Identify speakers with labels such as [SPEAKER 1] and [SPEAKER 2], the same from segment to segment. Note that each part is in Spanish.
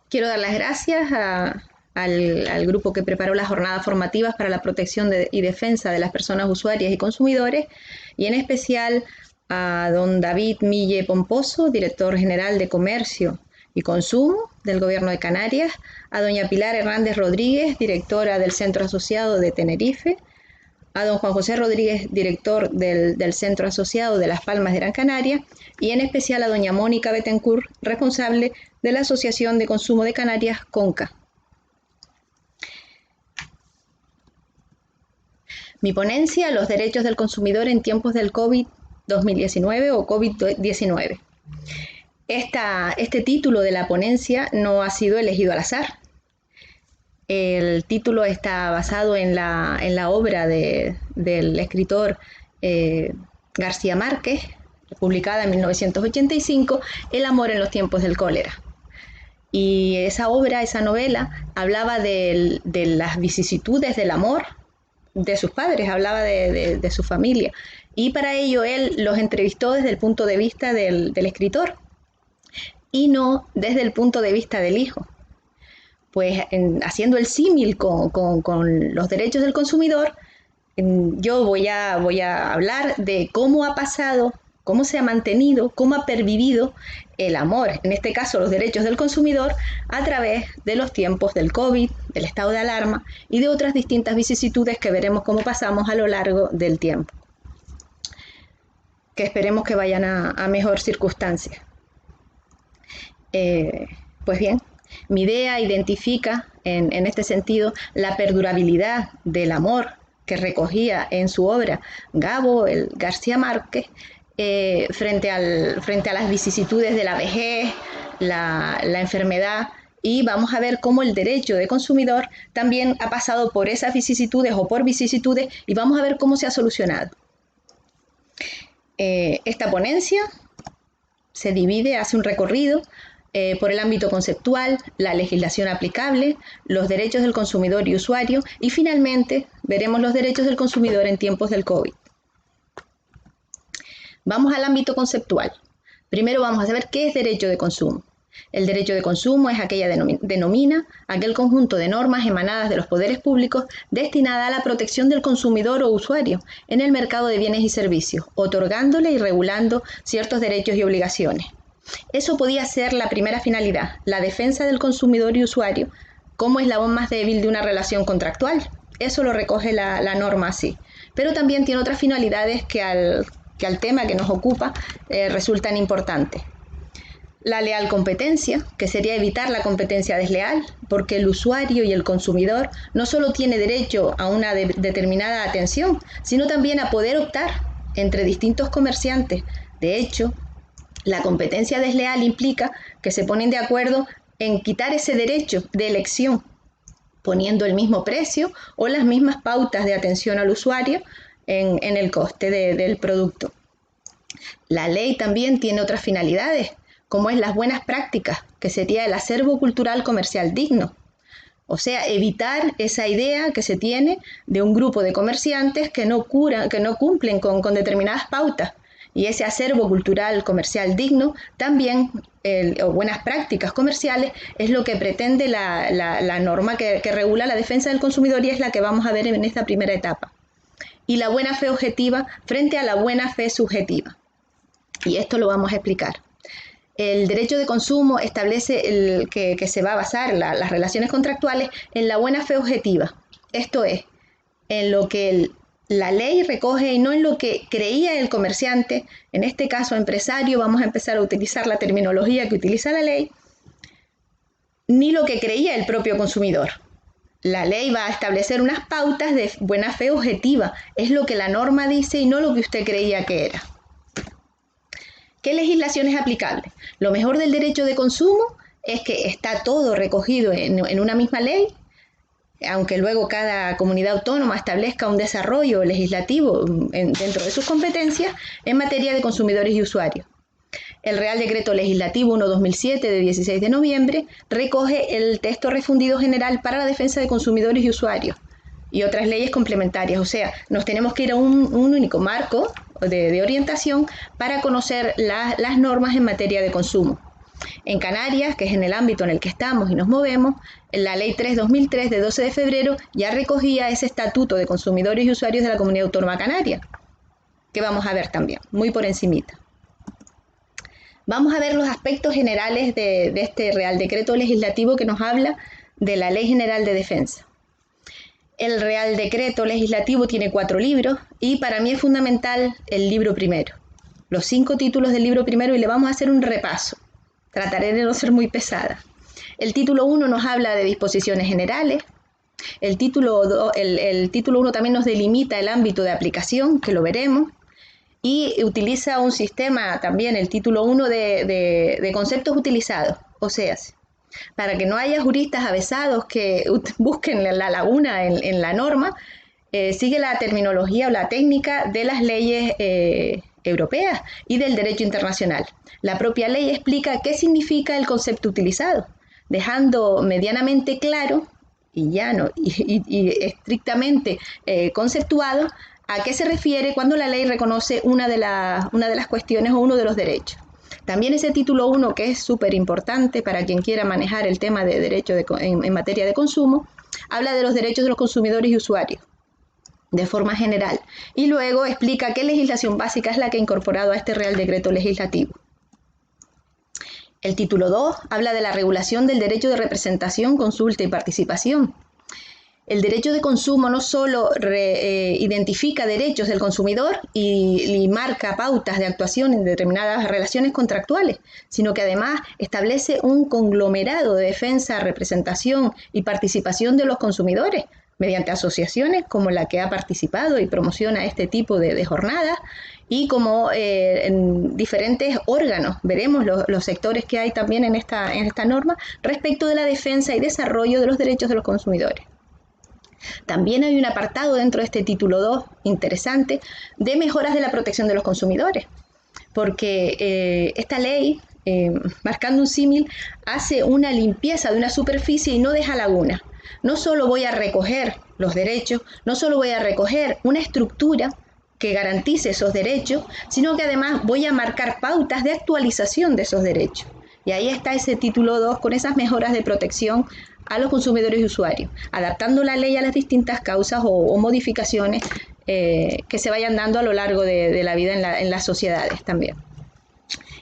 [SPEAKER 1] Quiero dar las gracias al grupo que preparó las jornadas formativas para la protección y defensa de las personas usuarias y consumidores, y en especial a don David Mille Pomposo, director general de Comercio y Consumo del Gobierno de Canarias, a doña Pilar Hernández Rodríguez, directora del Centro Asociado de Tenerife, a don Juan José Rodríguez, director del Centro Asociado de Las Palmas de Gran Canaria, y en especial a doña Mónica Bettencourt, responsable de la Asociación de Consumo de Canarias, CONCA. Mi ponencia, los derechos del consumidor en tiempos del COVID-2019 o COVID-19. Este título de la ponencia no ha sido elegido al azar. El título está basado en la obra del escritor García Márquez, publicada en 1985, El amor en los tiempos del cólera. Y esa obra, esa novela, hablaba de las vicisitudes del amor de sus padres, hablaba de su familia. Y para ello él los entrevistó desde el punto de vista del escritor y no desde el punto de vista del hijo. Pues haciendo el símil con los derechos del consumidor, yo voy a hablar de cómo ha pasado, cómo se ha mantenido, cómo ha pervivido el amor, en este caso los derechos del consumidor, a través de los tiempos del COVID, del estado de alarma y de otras distintas vicisitudes que veremos cómo pasamos a lo largo del tiempo, que esperemos que vayan a mejor circunstancia. Pues bien, mi idea identifica en este sentido la perdurabilidad del amor que recogía en su obra García Márquez frente a las vicisitudes de la vejez, la enfermedad, y vamos a ver cómo el derecho de consumidor también ha pasado por esas vicisitudes o por vicisitudes, y vamos a ver cómo se ha solucionado. Esta ponencia se divide, hace un recorrido por el ámbito conceptual, la legislación aplicable, los derechos del consumidor y usuario, y finalmente veremos los derechos del consumidor en tiempos del COVID. Vamos al ámbito conceptual. Primero vamos a saber qué es derecho de consumo. El derecho de consumo es denomina aquel conjunto de normas emanadas de los poderes públicos destinada a la protección del consumidor o usuario en el mercado de bienes y servicios, otorgándole y regulando ciertos derechos y obligaciones. Eso podía ser la primera finalidad, la defensa del consumidor y usuario, como eslabón más débil de una relación contractual. Eso lo recoge la norma así. Pero también tiene otras finalidades que al tema que nos ocupa resultan importantes. La leal competencia, que sería evitar la competencia desleal, porque el usuario y el consumidor no solo tiene derecho a una determinada atención, sino también a poder optar entre distintos comerciantes. De hecho, la competencia desleal implica que se ponen de acuerdo en quitar ese derecho de elección, poniendo el mismo precio o las mismas pautas de atención al usuario en el coste del producto. La ley también tiene otras finalidades, como es las buenas prácticas, que sería el acervo cultural comercial digno. O sea, evitar esa idea que se tiene de un grupo de comerciantes que no cumplen con determinadas pautas. Y ese acervo cultural comercial digno también, o buenas prácticas comerciales, es lo que pretende la norma que regula la defensa del consumidor, y es la que vamos a ver en esta primera etapa. Y la buena fe objetiva frente a la buena fe subjetiva. Y esto lo vamos a explicar. El derecho de consumo establece que se va a basar las relaciones contractuales en la buena fe objetiva. Esto es, en lo que la ley recoge y no en lo que creía el comerciante, en este caso empresario, vamos a empezar a utilizar la terminología que utiliza la ley, ni lo que creía el propio consumidor. La ley va a establecer unas pautas de buena fe objetiva, es lo que la norma dice y no lo que usted creía que era. ¿Qué legislación es aplicable? Lo mejor del derecho de consumo es que está todo recogido en una misma ley, aunque luego cada comunidad autónoma establezca un desarrollo legislativo dentro de sus competencias en materia de consumidores y usuarios. El Real Decreto Legislativo 1/2007 de 16 de noviembre recoge el texto refundido general para la defensa de consumidores y usuarios y otras leyes complementarias. O sea, nos tenemos que ir a un único marco de orientación para conocer las normas en materia de consumo. En Canarias, que es en el ámbito en el que estamos y nos movemos, la Ley 3/2003 de 12 de febrero ya recogía ese estatuto de consumidores y usuarios de la Comunidad Autónoma Canaria, que vamos a ver también, muy por encimita. Vamos a ver los aspectos generales de este Real Decreto Legislativo que nos habla de la Ley General de Defensa. El Real Decreto Legislativo tiene 4 libros y para mí es fundamental el libro primero. Los 5 títulos del libro primero y le vamos a hacer un repaso. Trataré de no ser muy pesada. El título 1 nos habla de disposiciones generales. El título 1 también nos delimita el ámbito de aplicación, que lo veremos. Y utiliza un sistema también, el título 1, de conceptos utilizados. O sea, para que no haya juristas avesados que busquen la laguna en la norma, sigue la terminología o la técnica de las leyes europeas y del derecho internacional. La propia ley explica qué significa el concepto utilizado, dejando medianamente claro y llano y estrictamente conceptuado a qué se refiere cuando la ley reconoce una de las cuestiones o uno de los derechos. También ese título 1, que es súper importante para quien quiera manejar el tema de derecho en materia de consumo, habla de los derechos de los consumidores y usuarios de forma general, y luego explica qué legislación básica es la que ha incorporado a este Real Decreto Legislativo. El título 2 habla de la regulación del derecho de representación, consulta y participación. El derecho de consumo no solo identifica derechos del consumidor y marca pautas de actuación en determinadas relaciones contractuales, sino que además establece un conglomerado de defensa, representación y participación de los consumidores, mediante asociaciones como la que ha participado y promociona este tipo de jornadas, y como en diferentes órganos. Veremos los sectores que hay también en esta norma respecto de la defensa y desarrollo de los derechos de los consumidores. También hay un apartado dentro de este título 2 interesante de mejoras de la protección de los consumidores, porque esta ley, marcando un símil, hace una limpieza de una superficie y no deja lagunas. No solo voy a recoger los derechos, no solo voy a recoger una estructura que garantice esos derechos, sino que además voy a marcar pautas de actualización de esos derechos. Y ahí está ese título 2 con esas mejoras de protección a los consumidores y usuarios, adaptando la ley a las distintas causas o modificaciones que se vayan dando a lo largo de la vida en las sociedades también.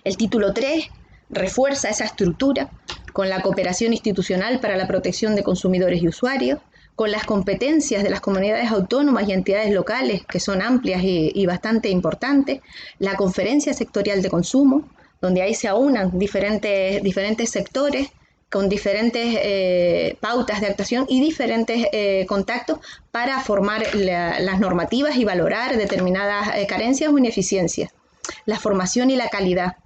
[SPEAKER 1] El título 3 refuerza esa estructura con la cooperación institucional para la protección de consumidores y usuarios, con las competencias de las comunidades autónomas y entidades locales, que son amplias y bastante importantes, la conferencia sectorial de consumo, donde ahí se aunan diferentes sectores con diferentes pautas de actuación y diferentes contactos para formar las normativas y valorar determinadas carencias o ineficiencias. La formación y la calidad.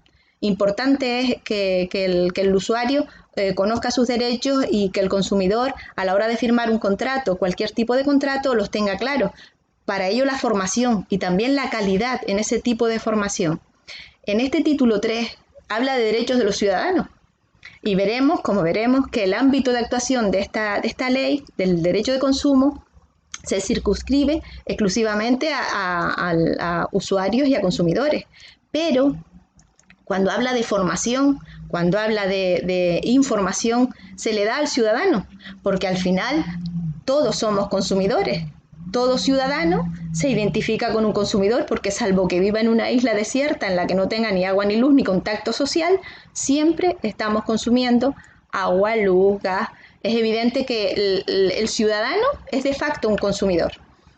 [SPEAKER 1] Importante es que el usuario conozca sus derechos y que el consumidor, a la hora de firmar un contrato, cualquier tipo de contrato, los tenga claros. Para ello la formación y también la calidad en ese tipo de formación. En este título 3 habla de derechos de los ciudadanos y veremos que el ámbito de actuación de esta ley, del derecho de consumo, se circunscribe exclusivamente a usuarios y a consumidores. Pero cuando habla de formación, cuando habla de información, se le da al ciudadano, porque al final todos somos consumidores. Todo ciudadano se identifica con un consumidor porque, salvo que viva en una isla desierta en la que no tenga ni agua ni luz ni contacto social, siempre estamos consumiendo agua, luz, gas. Es evidente que el ciudadano es de facto un consumidor.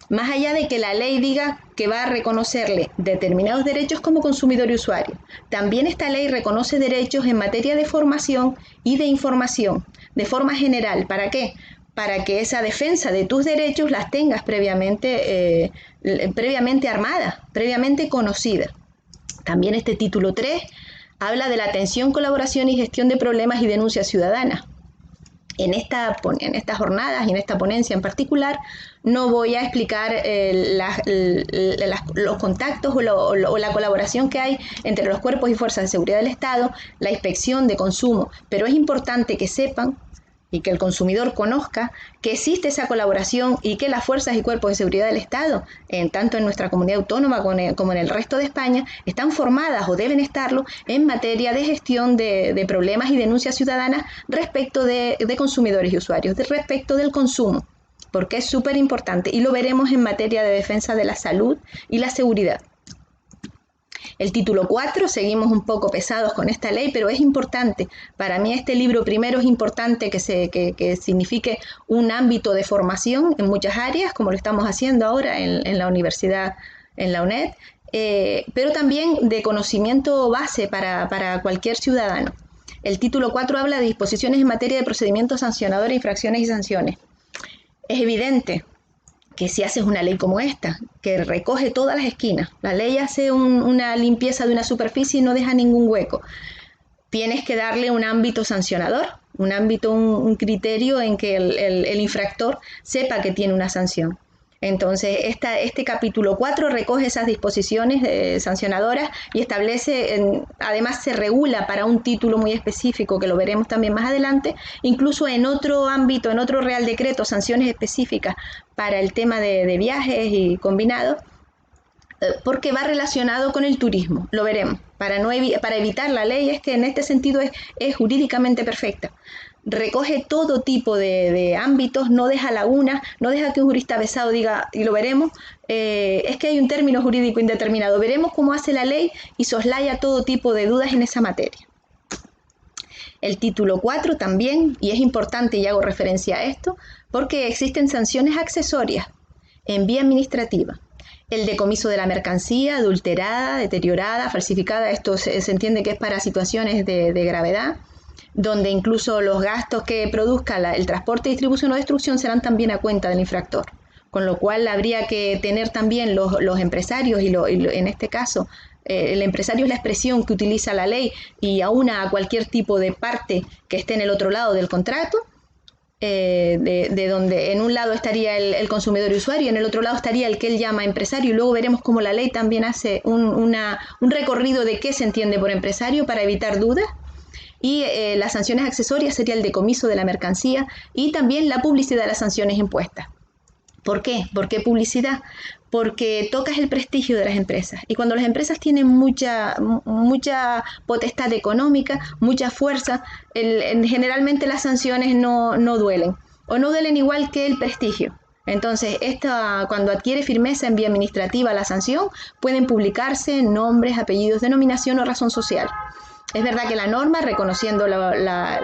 [SPEAKER 1] Más allá de que la ley diga que va a reconocerle determinados derechos como consumidor y usuario, también esta ley reconoce derechos en materia de formación y de información, de forma general. ¿Para qué? Para que esa defensa de tus derechos las tengas previamente armadas, previamente conocidas. También este título 3 habla de la atención, colaboración y gestión de problemas y denuncias ciudadanas. En estas jornadas y en esta ponencia en particular no voy a explicar los contactos o la colaboración que hay entre los cuerpos y fuerzas de seguridad del Estado, la inspección de consumo, pero es importante que sepan y que el consumidor conozca que existe esa colaboración y que las fuerzas y cuerpos de seguridad del Estado, tanto en nuestra comunidad autónoma como en el resto de España, están formadas o deben estarlo en materia de gestión de problemas y denuncias ciudadanas respecto de consumidores y usuarios, respecto del consumo, porque es súper importante y lo veremos en materia de defensa de la salud y la seguridad. El título 4, seguimos un poco pesados con esta ley, pero es importante. Para mí este libro primero es importante que signifique un ámbito de formación en muchas áreas, como lo estamos haciendo ahora en la universidad, en la UNED, pero también de conocimiento base para cualquier ciudadano. El título 4 habla de disposiciones en materia de procedimientos sancionadores, infracciones y sanciones. Es evidente que si haces una ley como esta, que recoge todas las esquinas, la ley hace una limpieza de una superficie y no deja ningún hueco, tienes que darle un ámbito sancionador, un ámbito, un criterio en que el infractor sepa que tiene una sanción. Entonces, este capítulo 4 recoge esas disposiciones sancionadoras y establece, además se regula para un título muy específico, que lo veremos también más adelante, incluso en otro ámbito, en otro Real Decreto, sanciones específicas para el tema de viajes y combinados, porque va relacionado con el turismo, lo veremos. Para evitar la ley es que en este sentido es jurídicamente perfecta. Recoge todo tipo de ámbitos, no deja lagunas, no deja que un jurista avesado diga, y lo veremos, es que hay un término jurídico indeterminado. Veremos cómo hace la ley y soslaya todo tipo de dudas en esa materia. El título 4 también, y es importante y hago referencia a esto, porque existen sanciones accesorias en vía administrativa. El decomiso de la mercancía adulterada, deteriorada, falsificada, esto se entiende que es para situaciones de gravedad, donde incluso los gastos que produzca el transporte, distribución o destrucción serán también a cuenta del infractor. Con lo cual habría que tener también los empresarios, y en este caso el empresario es la expresión que utiliza la ley y aúna a cualquier tipo de parte que esté en el otro lado del contrato, de donde en un lado estaría el consumidor y usuario y en el otro lado estaría el que él llama empresario, y luego veremos cómo la ley también hace un recorrido de qué se entiende por empresario para evitar dudas. Y las sanciones accesorias sería el decomiso de la mercancía y también la publicidad de las sanciones impuestas. ¿Por qué? ¿Por qué publicidad? Porque tocas el prestigio de las empresas. Y cuando las empresas tienen mucha potestad económica, mucha fuerza, generalmente las sanciones no duelen. O no duelen igual que el prestigio. Entonces, cuando adquiere firmeza en vía administrativa la sanción, pueden publicarse nombres, apellidos, denominación o razón social. Es verdad que la norma, reconociendo las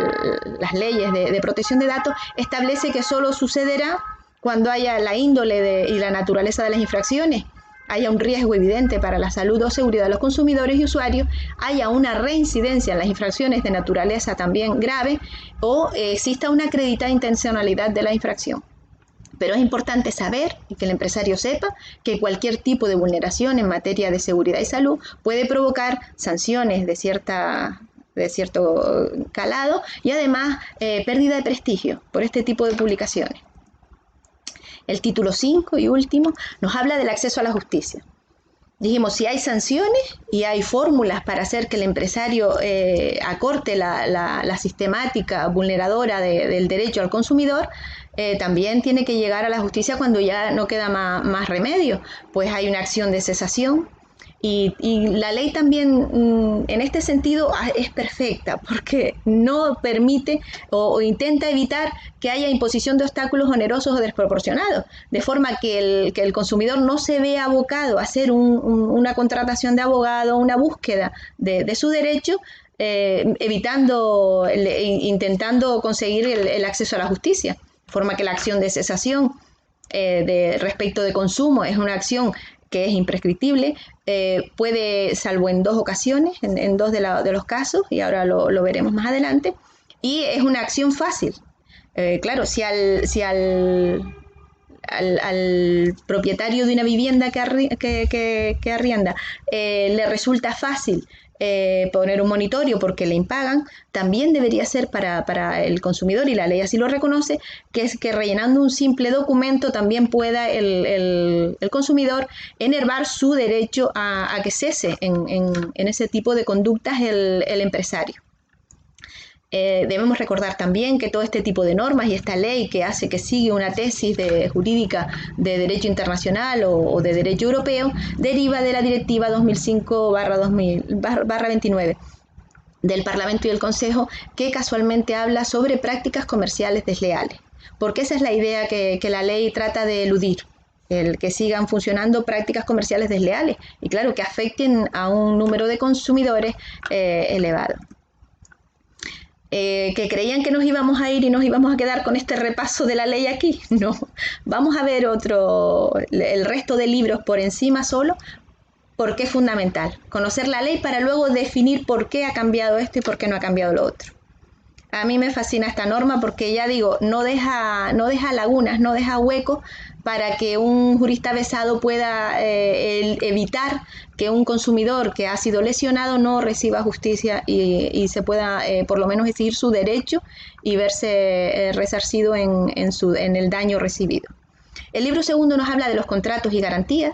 [SPEAKER 1] leyes de protección de datos, establece que solo sucederá cuando haya la índole y la naturaleza de las infracciones, haya un riesgo evidente para la salud o seguridad de los consumidores y usuarios, haya una reincidencia en las infracciones de naturaleza también grave o exista una acreditada intencionalidad de la infracción. Pero es importante saber y que el empresario sepa que cualquier tipo de vulneración en materia de seguridad y salud puede provocar sanciones de cierto calado y además pérdida de prestigio por este tipo de publicaciones. El título 5 y último nos habla del acceso a la justicia. Dijimos, si hay sanciones y hay fórmulas para hacer que el empresario acorte la sistemática vulneradora del derecho al consumidor, también tiene que llegar a la justicia cuando ya no queda más remedio, pues hay una acción de cesación. Y la ley también en este sentido es perfecta porque no permite o intenta evitar que haya imposición de obstáculos onerosos o desproporcionados, de forma que el consumidor no se vea abocado a hacer una contratación de abogado, una búsqueda de su derecho, intentando conseguir el acceso a la justicia, de forma que la acción de cesación respecto de consumo es una acción que es imprescriptible, puede, salvo en 2 ocasiones, en 2 de los casos, y ahora lo veremos más adelante, y es una acción fácil. Claro, si al propietario de una vivienda que arrienda le resulta fácil poner un monitorio porque le impagan, también debería ser para el consumidor, y la ley así lo reconoce, que es que rellenando un simple documento también pueda el consumidor enervar su derecho a que cese en ese tipo de conductas el empresario. Debemos recordar también que todo este tipo de normas y esta ley que sigue una tesis jurídica de derecho internacional o de derecho europeo deriva de la directiva 2005/29 del Parlamento y del Consejo, que casualmente habla sobre prácticas comerciales desleales, porque esa es la idea que la ley trata de eludir, el que sigan funcionando prácticas comerciales desleales y claro, que afecten a un número de consumidores elevado. Que creían que nos íbamos a ir y nos íbamos a quedar con este repaso de la ley aquí. No, vamos a ver el resto de libros por encima solo, porque es fundamental conocer la ley para luego definir por qué ha cambiado esto y por qué no ha cambiado lo otro. A mí me fascina esta norma porque, ya digo, no deja lagunas, no deja huecos para que un jurista avesado pueda evitar que un consumidor que ha sido lesionado no reciba justicia y se pueda por lo menos exigir su derecho y verse resarcido en el daño recibido. El libro segundo nos habla de los contratos y garantías.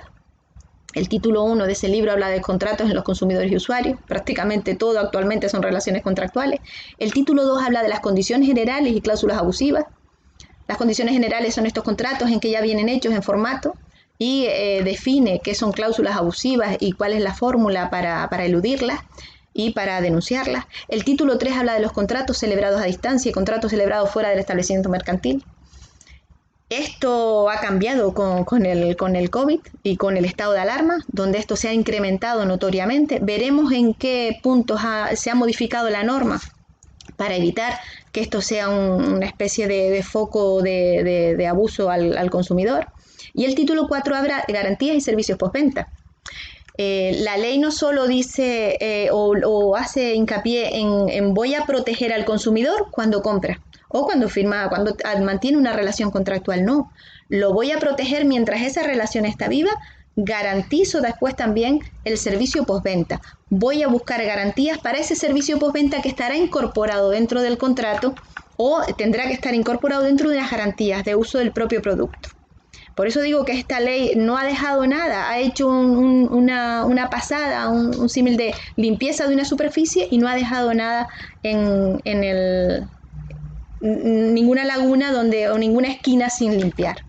[SPEAKER 1] El título 1 de ese libro habla de contratos en los consumidores y usuarios. Prácticamente todo actualmente son relaciones contractuales. El título 2 habla de las condiciones generales y cláusulas abusivas. Las condiciones generales son estos contratos en que ya vienen hechos en formato y define qué son cláusulas abusivas y cuál es la fórmula para eludirlas y para denunciarlas. El título 3 habla de los contratos celebrados a distancia y contratos celebrados fuera del establecimiento mercantil. Esto ha cambiado con el COVID y con el estado de alarma, donde esto se ha incrementado notoriamente. Veremos en qué puntos se ha modificado la norma para evitar que esto sea una especie de foco de abuso al consumidor. Y el título 4 habla de garantías y servicios postventa. La ley no solo dice o hace hincapié en voy a proteger al consumidor cuando compra o cuando mantiene una relación contractual, no. Lo voy a proteger mientras esa relación está viva, garantizo después también el servicio postventa. Voy a buscar garantías para ese servicio postventa que estará incorporado dentro del contrato o tendrá que estar incorporado dentro de las garantías de uso del propio producto. Por eso digo que esta ley no ha dejado nada, ha hecho una pasada, un símil de limpieza de una superficie y no ha dejado nada ninguna laguna o ninguna esquina sin limpiar.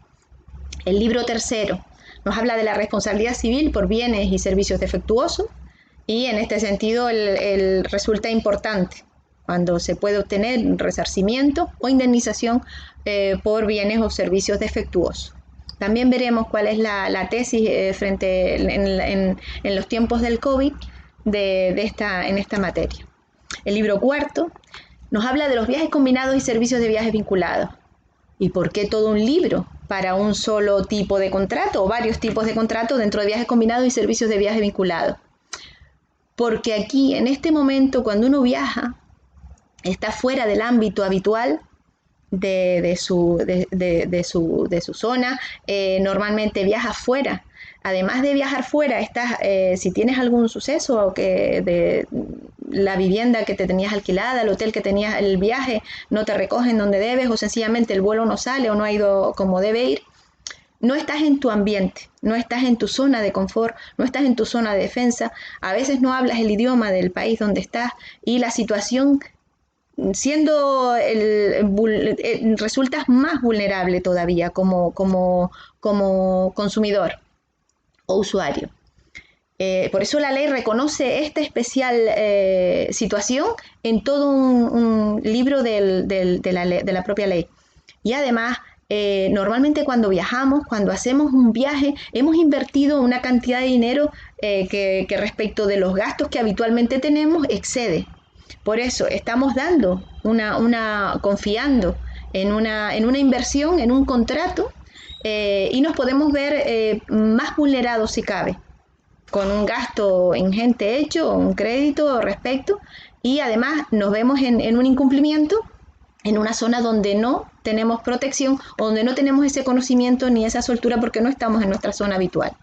[SPEAKER 1] El libro tercero nos habla de la responsabilidad civil por bienes y servicios defectuosos y en este sentido resulta importante cuando se puede obtener resarcimiento o indemnización por bienes o servicios defectuosos. También veremos cuál es la tesis en los tiempos del COVID en esta materia. El libro cuarto nos habla de los viajes combinados y servicios de viajes vinculados. ¿Y por qué todo un libro para un solo tipo de contrato o varios tipos de contrato dentro de viajes combinados y servicios de viaje vinculados? Porque aquí, en este momento, cuando uno viaja, está fuera del ámbito habitual de su zona, normalmente viaja fuera. Además de viajar fuera, si tienes algún suceso o que de la vivienda que te tenías alquilada, el hotel que tenías, el viaje no te recogen donde debes o sencillamente el vuelo no sale o no ha ido como debe ir, no estás en tu ambiente, no estás en tu zona de confort, no estás en tu zona de defensa, a veces no hablas el idioma del país donde estás y la situación resultas más vulnerable todavía como consumidor o usuario. Por eso la ley reconoce esta especial situación en todo un libro de la propia ley. Y además, normalmente cuando viajamos, cuando hacemos un viaje, hemos invertido una cantidad de dinero que respecto de los gastos que habitualmente tenemos excede. Por eso estamos dando confiando en una inversión, en un contrato, y nos podemos ver más vulnerados si cabe, con un gasto ingente hecho, un crédito respecto, y además nos vemos en un incumplimiento en una zona donde no tenemos protección, o donde no tenemos ese conocimiento ni esa soltura porque no estamos en nuestra zona habitual.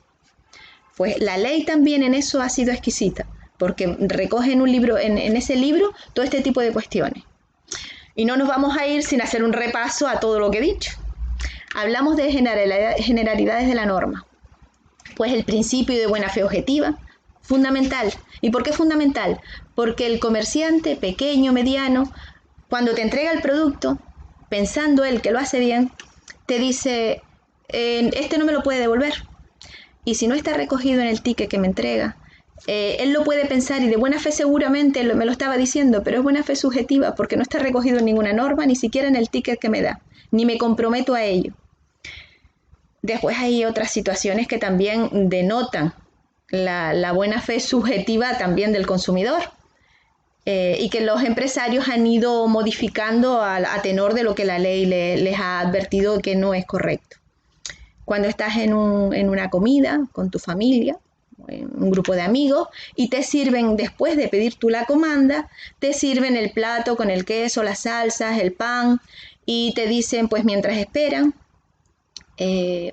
[SPEAKER 1] Pues la ley también en eso ha sido exquisita, porque recoge en ese libro todo este tipo de cuestiones. Y no nos vamos a ir sin hacer un repaso a todo lo que he dicho. Hablamos de generalidades de la norma. Pues el principio de buena fe objetiva, fundamental. ¿Y por qué fundamental? Porque el comerciante pequeño, mediano, Cuando te entrega el producto, pensando él que lo hace bien, te dice, este no me lo puede devolver. Y si no está recogido en el ticket que me entrega, él lo puede pensar y de buena fe seguramente me lo estaba diciendo, pero es buena fe subjetiva porque no está recogido en ninguna norma, ni siquiera en el ticket que me da, ni me comprometo a ello. Después hay otras situaciones que también denotan la buena fe subjetiva también del consumidor y que los empresarios han ido modificando a tenor de lo que la ley les ha advertido que no es correcto. Cuando estás en una comida con tu familia, en un grupo de amigos, y te sirven, después de pedir tú la comanda, te sirven el plato con el queso, las salsas, el pan, y te dicen, pues mientras esperan,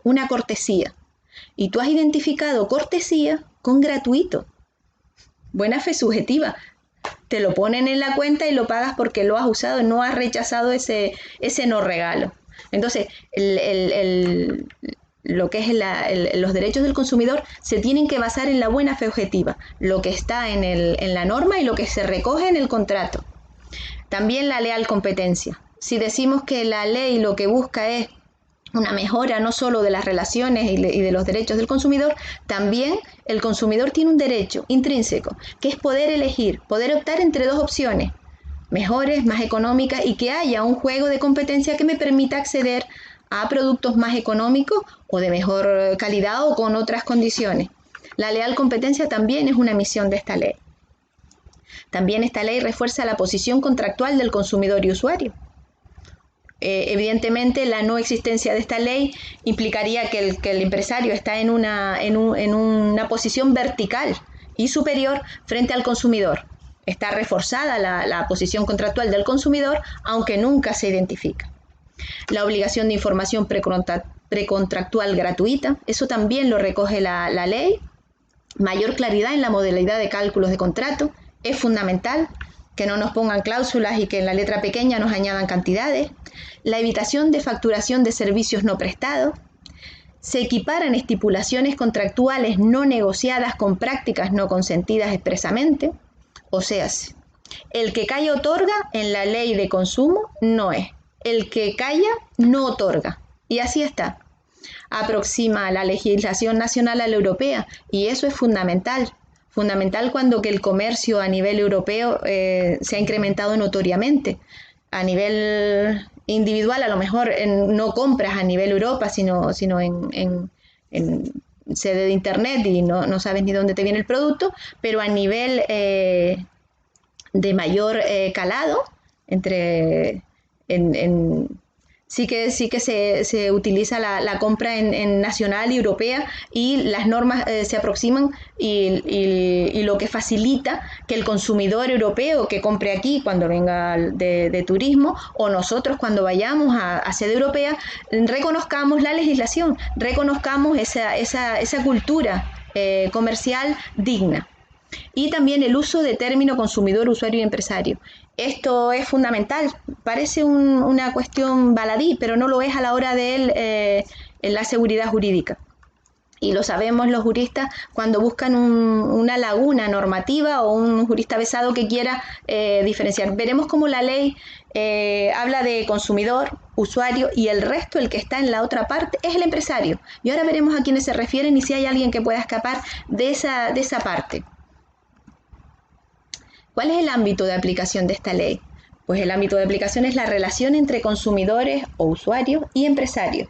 [SPEAKER 1] una cortesía. Y tú has identificado cortesía con gratuito. Buena fe subjetiva. Te lo ponen en la cuenta y lo pagas porque lo has usado, no has rechazado ese no regalo. Entonces, lo que es los derechos del consumidor se tienen que basar en la buena fe objetiva, lo que está en la norma y lo que se recoge en el contrato. También la leal competencia. Si decimos que la ley lo que busca es una mejora no solo de las relaciones y de los derechos del consumidor, también el consumidor tiene un derecho intrínseco, que es poder elegir, poder optar entre dos opciones, mejores, más económicas, y que haya un juego de competencia que me permita acceder a productos más económicos o de mejor calidad o con otras condiciones. La leal competencia también es una misión de esta ley. También esta ley refuerza la posición contractual del consumidor y usuario. Evidentemente, la no existencia de esta ley implicaría que el empresario está en una posición vertical y superior frente al consumidor. Está reforzada la posición contractual del consumidor, aunque nunca se identifica. La obligación de información precontractual gratuita, eso también lo recoge la ley. Mayor claridad en la modalidad de cálculos de contrato, es fundamental que no nos pongan cláusulas y que en la letra pequeña nos añadan cantidades. La evitación de facturación de servicios no prestados. Se equiparan estipulaciones contractuales no negociadas con prácticas no consentidas expresamente. O sea, el que calla otorga en la ley de consumo no es. El que calla no otorga. Y así está. Aproxima la legislación nacional a la europea y eso es fundamental. Fundamental cuando que el comercio a nivel europeo se ha incrementado notoriamente. A nivel individual, a lo mejor no compras a nivel Europa, sino en sede de internet y no sabes ni dónde te viene el producto, pero a nivel de mayor calado, sí que se utiliza la compra en nacional y europea y las normas se aproximan y lo que facilita que el consumidor europeo que compre aquí cuando venga de turismo o nosotros cuando vayamos a sede europea reconozcamos la legislación, reconozcamos esa cultura comercial digna. Y también el uso de término consumidor, usuario y empresario. Esto es fundamental, parece una cuestión baladí, pero no lo es a la hora de la seguridad jurídica. Y lo sabemos los juristas cuando buscan una laguna normativa o un jurista avesado que quiera diferenciar. Veremos cómo la ley habla de consumidor, usuario y el resto, el que está en la otra parte, es el empresario. Y ahora veremos a quiénes se refieren y si hay alguien que pueda escapar de esa parte. ¿Cuál es el ámbito de aplicación de esta ley? Pues el ámbito de aplicación es la relación entre consumidores o usuarios y empresarios.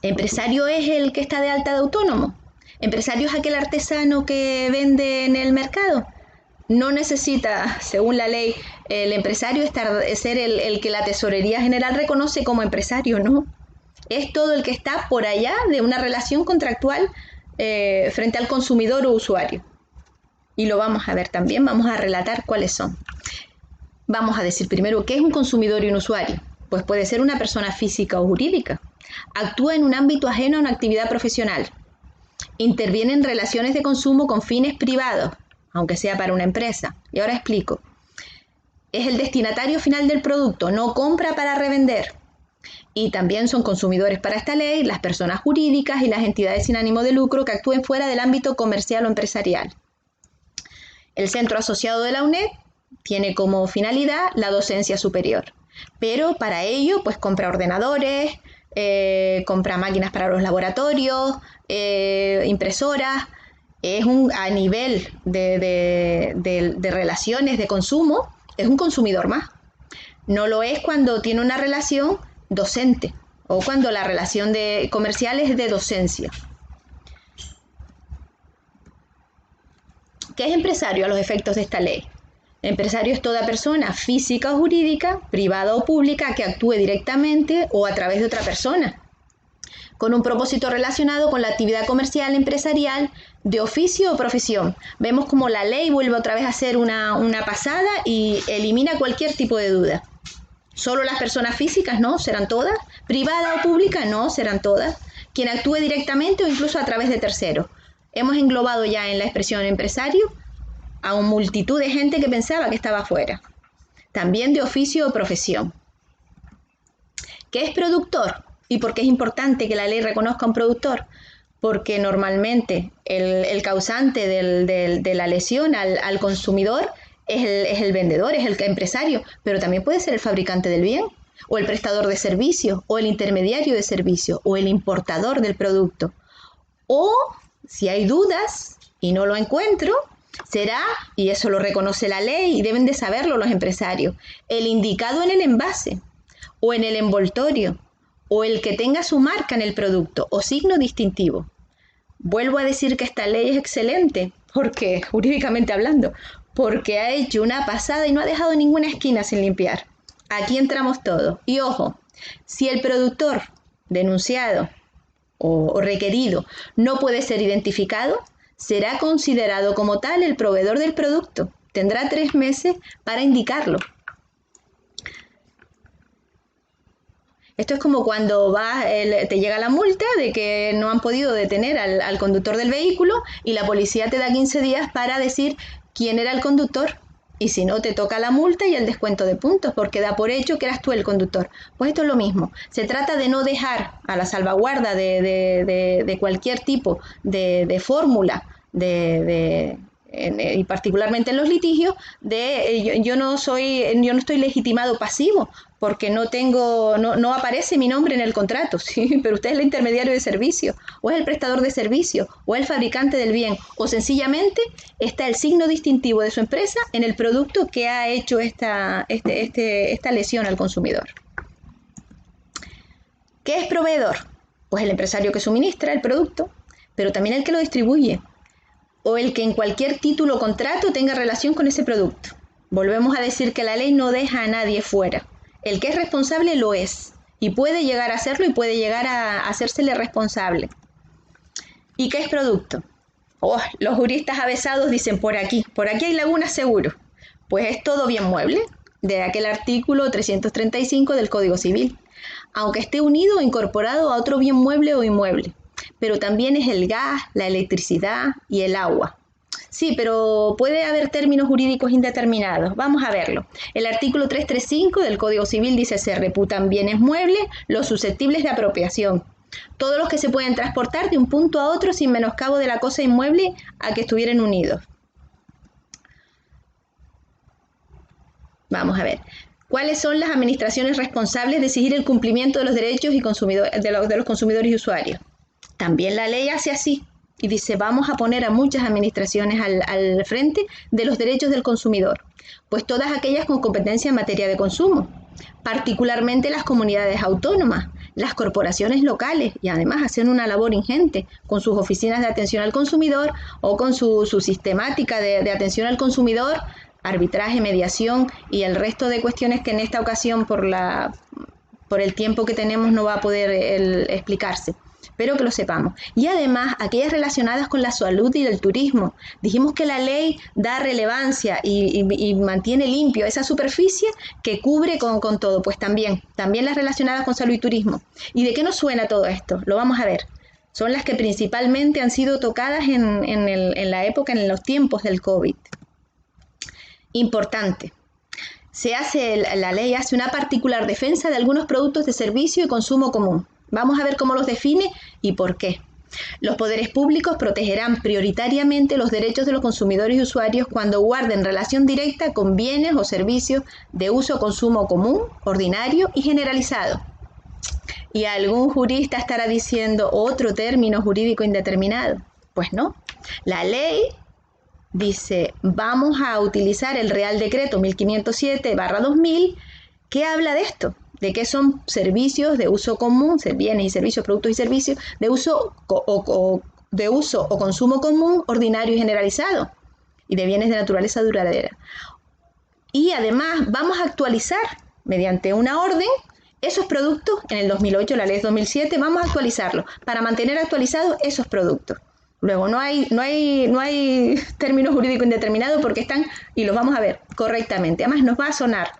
[SPEAKER 1] Empresario es el que está de alta de autónomo. Empresario es aquel artesano que vende en el mercado. No necesita, según la ley, el empresario ser el que la Tesorería General reconoce como empresario, ¿no? Es todo el que está por allá de una relación contractual frente al consumidor o usuario. Y lo vamos a ver también, vamos a relatar cuáles son. Vamos a decir primero, ¿qué es un consumidor y un usuario? Pues puede ser una persona física o jurídica. Actúa en un ámbito ajeno a una actividad profesional. Interviene en relaciones de consumo con fines privados, aunque sea para una empresa. Y ahora explico. Es el destinatario final del producto, no compra para revender. Y también son consumidores para esta ley las personas jurídicas y las entidades sin ánimo de lucro que actúen fuera del ámbito comercial o empresarial. El centro asociado de la UNED tiene como finalidad la docencia superior, pero para ello pues compra ordenadores, compra máquinas para los laboratorios, impresoras. A nivel de relaciones de consumo, es un consumidor más. No lo es cuando tiene una relación docente o cuando la relación comercial es de docencia. ¿Qué es empresario a los efectos de esta ley? Empresario es toda persona física o jurídica, privada o pública, que actúe directamente o a través de otra persona, con un propósito relacionado con la actividad comercial empresarial de oficio o profesión. Vemos como la ley vuelve otra vez a hacer una pasada y elimina cualquier tipo de duda. Solo las personas físicas, ¿no? ¿Serán todas? Privada o pública, no, serán todas. Quien actúe directamente o incluso a través de terceros. Hemos englobado ya en la expresión empresario a una multitud de gente que pensaba que estaba fuera. También de oficio o profesión. ¿Qué es productor? ¿Y por qué es importante que la ley reconozca a un productor? Porque normalmente el causante de la lesión al consumidor es el vendedor, es el empresario, pero también puede ser el fabricante del bien, o el prestador de servicio, o el intermediario de servicio, o el importador del producto. O, si hay dudas y no lo encuentro, será, y eso lo reconoce la ley y deben de saberlo los empresarios, el indicado en el envase, o en el envoltorio, o el que tenga su marca en el producto, o signo distintivo. Vuelvo a decir que esta ley es excelente, porque, jurídicamente hablando, porque ha hecho una pasada y no ha dejado ninguna esquina sin limpiar. Aquí entramos todos. Y ojo, si el productor denunciado o requerido no puede ser identificado, será considerado como tal el proveedor del producto. Tendrá 3 meses para indicarlo. Esto es como cuando te llega la multa de que no han podido detener al conductor del vehículo y la policía te da 15 días para decir quién era el conductor. Y si no, te toca la multa y el descuento de puntos, porque da por hecho que eras tú el conductor. Pues esto es lo mismo. Se trata de no dejar a la salvaguarda de cualquier tipo de fórmula, y particularmente en los litigios, yo no estoy legitimado pasivo, porque no aparece mi nombre en el contrato, ¿sí? Pero usted es el intermediario de servicio, o es el prestador de servicio, o es el fabricante del bien, o sencillamente está el signo distintivo de su empresa en el producto que ha hecho esta lesión al consumidor. ¿Qué es proveedor? Pues el empresario que suministra el producto, pero también el que lo distribuye, o el que en cualquier título o contrato tenga relación con ese producto. Volvemos a decir que la ley no deja a nadie fuera. El que es responsable lo es, y puede llegar a serlo y puede llegar a hacérsele responsable. ¿Y qué es producto? Los juristas avesados dicen por aquí hay lagunas seguro. Pues es todo bien mueble, de aquel artículo 335 del Código Civil, aunque esté unido o incorporado a otro bien mueble o inmueble. Pero también es el gas, la electricidad y el agua. Sí, pero puede haber términos jurídicos indeterminados. Vamos a verlo. El artículo 335 del Código Civil dice: se reputan bienes muebles los susceptibles de apropiación. Todos los que se pueden transportar de un punto a otro sin menoscabo de la cosa inmueble a que estuvieran unidos. Vamos a ver. ¿Cuáles son las administraciones responsables de exigir el cumplimiento de los derechos de los consumidores y usuarios? También la ley hace así y dice: vamos a poner a muchas administraciones al frente de los derechos del consumidor, pues todas aquellas con competencia en materia de consumo, particularmente las comunidades autónomas, las corporaciones locales, y además hacen una labor ingente con sus oficinas de atención al consumidor o con su sistemática de atención al consumidor, arbitraje, mediación y el resto de cuestiones que en esta ocasión por el tiempo que tenemos no va a poder explicarse. Pero que lo sepamos. Y además, aquellas relacionadas con la salud y el turismo. Dijimos que la ley da relevancia y mantiene limpio esa superficie que cubre con todo. Pues también las relacionadas con salud y turismo. ¿Y de qué nos suena todo esto? Lo vamos a ver. Son las que principalmente han sido tocadas en la época, en los tiempos del COVID. Importante. La ley hace una particular defensa de algunos productos de servicio y consumo común. Vamos a ver cómo los define y por qué. Los poderes públicos protegerán prioritariamente los derechos de los consumidores y usuarios cuando guarden relación directa con bienes o servicios de uso o consumo común, ordinario y generalizado. Y algún jurista estará diciendo otro término jurídico indeterminado. Pues no. La ley dice, vamos a utilizar el Real Decreto 1507/2000, que habla de esto, de que son servicios de uso común, bienes y servicios, productos y servicios de uso o consumo común, ordinario y generalizado, y de bienes de naturaleza duradera. Y además vamos a actualizar mediante una orden esos productos. En el 2008, la ley 2007, vamos a actualizarlos para mantener actualizados esos productos. Luego no hay término jurídico indeterminado porque están, y los vamos a ver correctamente. Además nos va a sonar.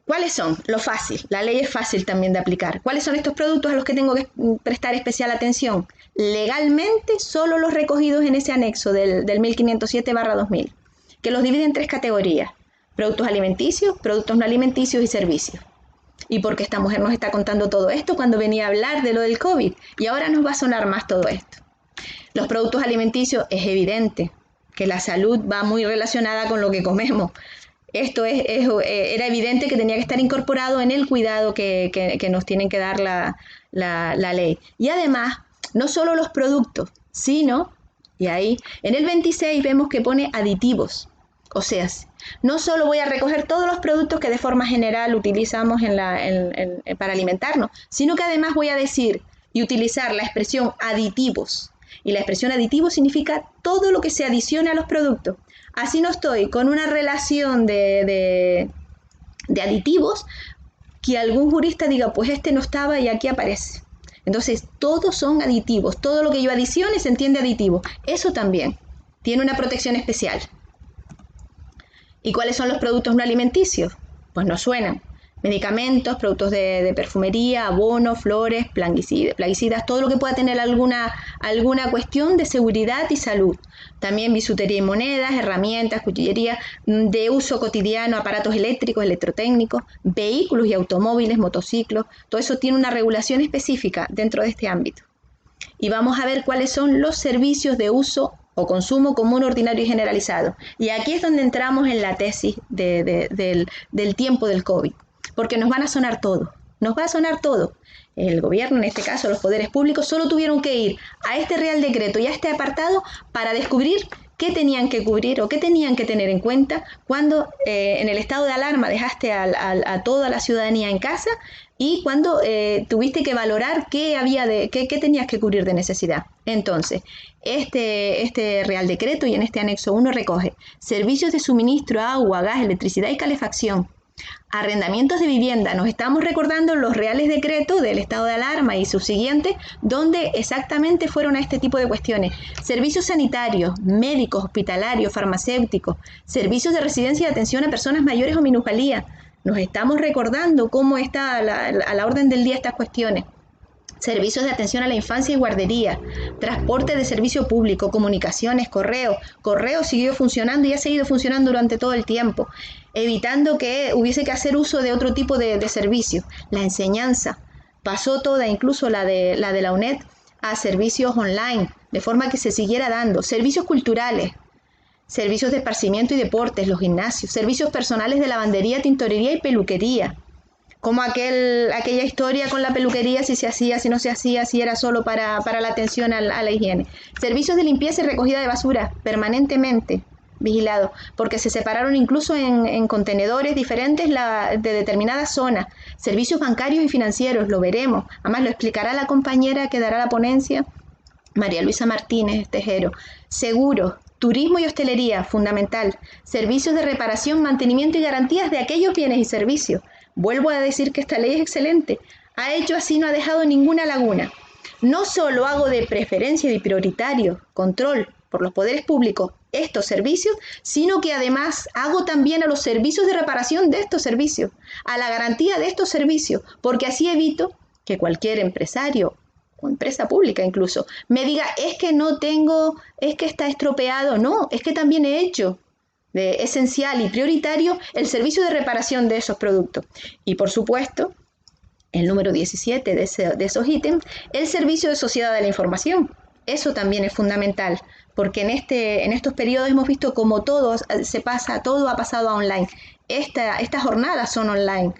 [SPEAKER 1] ¿Cuáles son? Lo fácil. La ley es fácil también de aplicar. ¿Cuáles son estos productos a los que tengo que prestar especial atención? Legalmente, solo los recogidos en ese anexo del 1507/2000, que los divide en 3 categorías: productos alimenticios, productos no alimenticios y servicios. ¿Y por qué esta mujer nos está contando todo esto cuando venía a hablar de lo del COVID? Y ahora nos va a sonar más todo esto. Los productos alimenticios, es evidente que la salud va muy relacionada con lo que comemos. Esto era evidente que tenía que estar incorporado en el cuidado que nos tienen que dar la ley. Y además, no solo los productos, sino, y ahí, en el 26 vemos que pone aditivos. O sea, no solo voy a recoger todos los productos que de forma general utilizamos para alimentarnos, sino que además voy a decir y utilizar la expresión aditivos. Y la expresión aditivos significa todo lo que se adiciona a los productos. Así no estoy con una relación de aditivos que algún jurista diga, pues este no estaba y aquí aparece. Entonces, todos son aditivos. Todo lo que yo adicione se entiende aditivo. Eso también tiene una protección especial. ¿Y cuáles son los productos no alimenticios? Pues nos suenan. Medicamentos, productos de perfumería, abonos, flores, plaguicidas, todo lo que pueda tener alguna cuestión de seguridad y salud. También bisutería y monedas, herramientas, cuchillería de uso cotidiano, aparatos eléctricos, electrotécnicos, vehículos y automóviles, motociclos. Todo eso tiene una regulación específica dentro de este ámbito. Y vamos a ver cuáles son los servicios de uso o consumo común, ordinario y generalizado. Y aquí es donde entramos en la tesis del tiempo del COVID. Porque nos van a sonar todo, nos va a sonar todo. El gobierno, en este caso los poderes públicos, solo tuvieron que ir a este Real Decreto y a este apartado para descubrir qué tenían que cubrir o qué tenían que tener en cuenta cuando en el estado de alarma dejaste a toda la ciudadanía en casa y cuando tuviste que valorar qué tenías que cubrir de necesidad. Entonces, este Real Decreto y en este anexo 1 recoge servicios de suministro, agua, gas, electricidad y calefacción, arrendamientos de vivienda. Nos estamos recordando los reales decretos del estado de alarma y sus siguientes, donde exactamente fueron a este tipo de cuestiones. Servicios sanitarios, médicos, hospitalarios, farmacéuticos, servicios de residencia y atención a personas mayores o minusvalía. Nos estamos recordando cómo está a la orden del día estas cuestiones. Servicios de atención a la infancia y guardería, transporte de servicio público, comunicaciones, correo. Correo siguió funcionando y ha seguido funcionando durante todo el tiempo, evitando que hubiese que hacer uso de otro tipo de servicios. La enseñanza pasó toda, incluso la de la UNED, a servicios online, de forma que se siguiera dando. Servicios culturales, servicios de esparcimiento y deportes, los gimnasios, servicios personales de lavandería, tintorería y peluquería. Como aquella historia con la peluquería, si se hacía, si no se hacía, si era solo para la atención a la higiene. Servicios de limpieza y recogida de basura, permanentemente vigilados, porque se separaron incluso en contenedores diferentes de determinadas zonas. Servicios bancarios y financieros, lo veremos. Además, lo explicará la compañera que dará la ponencia, María Luisa Martínez Tejero. Seguros, turismo y hostelería, fundamental. Servicios de reparación, mantenimiento y garantías de aquellos bienes y servicios. Vuelvo a decir que esta ley es excelente. Ha hecho así, no ha dejado ninguna laguna. No solo hago de preferencia y de prioritario control por los poderes públicos estos servicios, sino que además hago también a los servicios de reparación de estos servicios, a la garantía de estos servicios, porque así evito que cualquier empresario o empresa pública incluso me diga, es que no tengo, es que está estropeado. No, es que también he hecho de esencial y prioritario el servicio de reparación de esos productos. Y por supuesto, el número 17 de esos ítems, el servicio de sociedad de la información. Eso también es fundamental, porque en estos periodos hemos visto cómo todo ha pasado a online. Estas jornadas son online.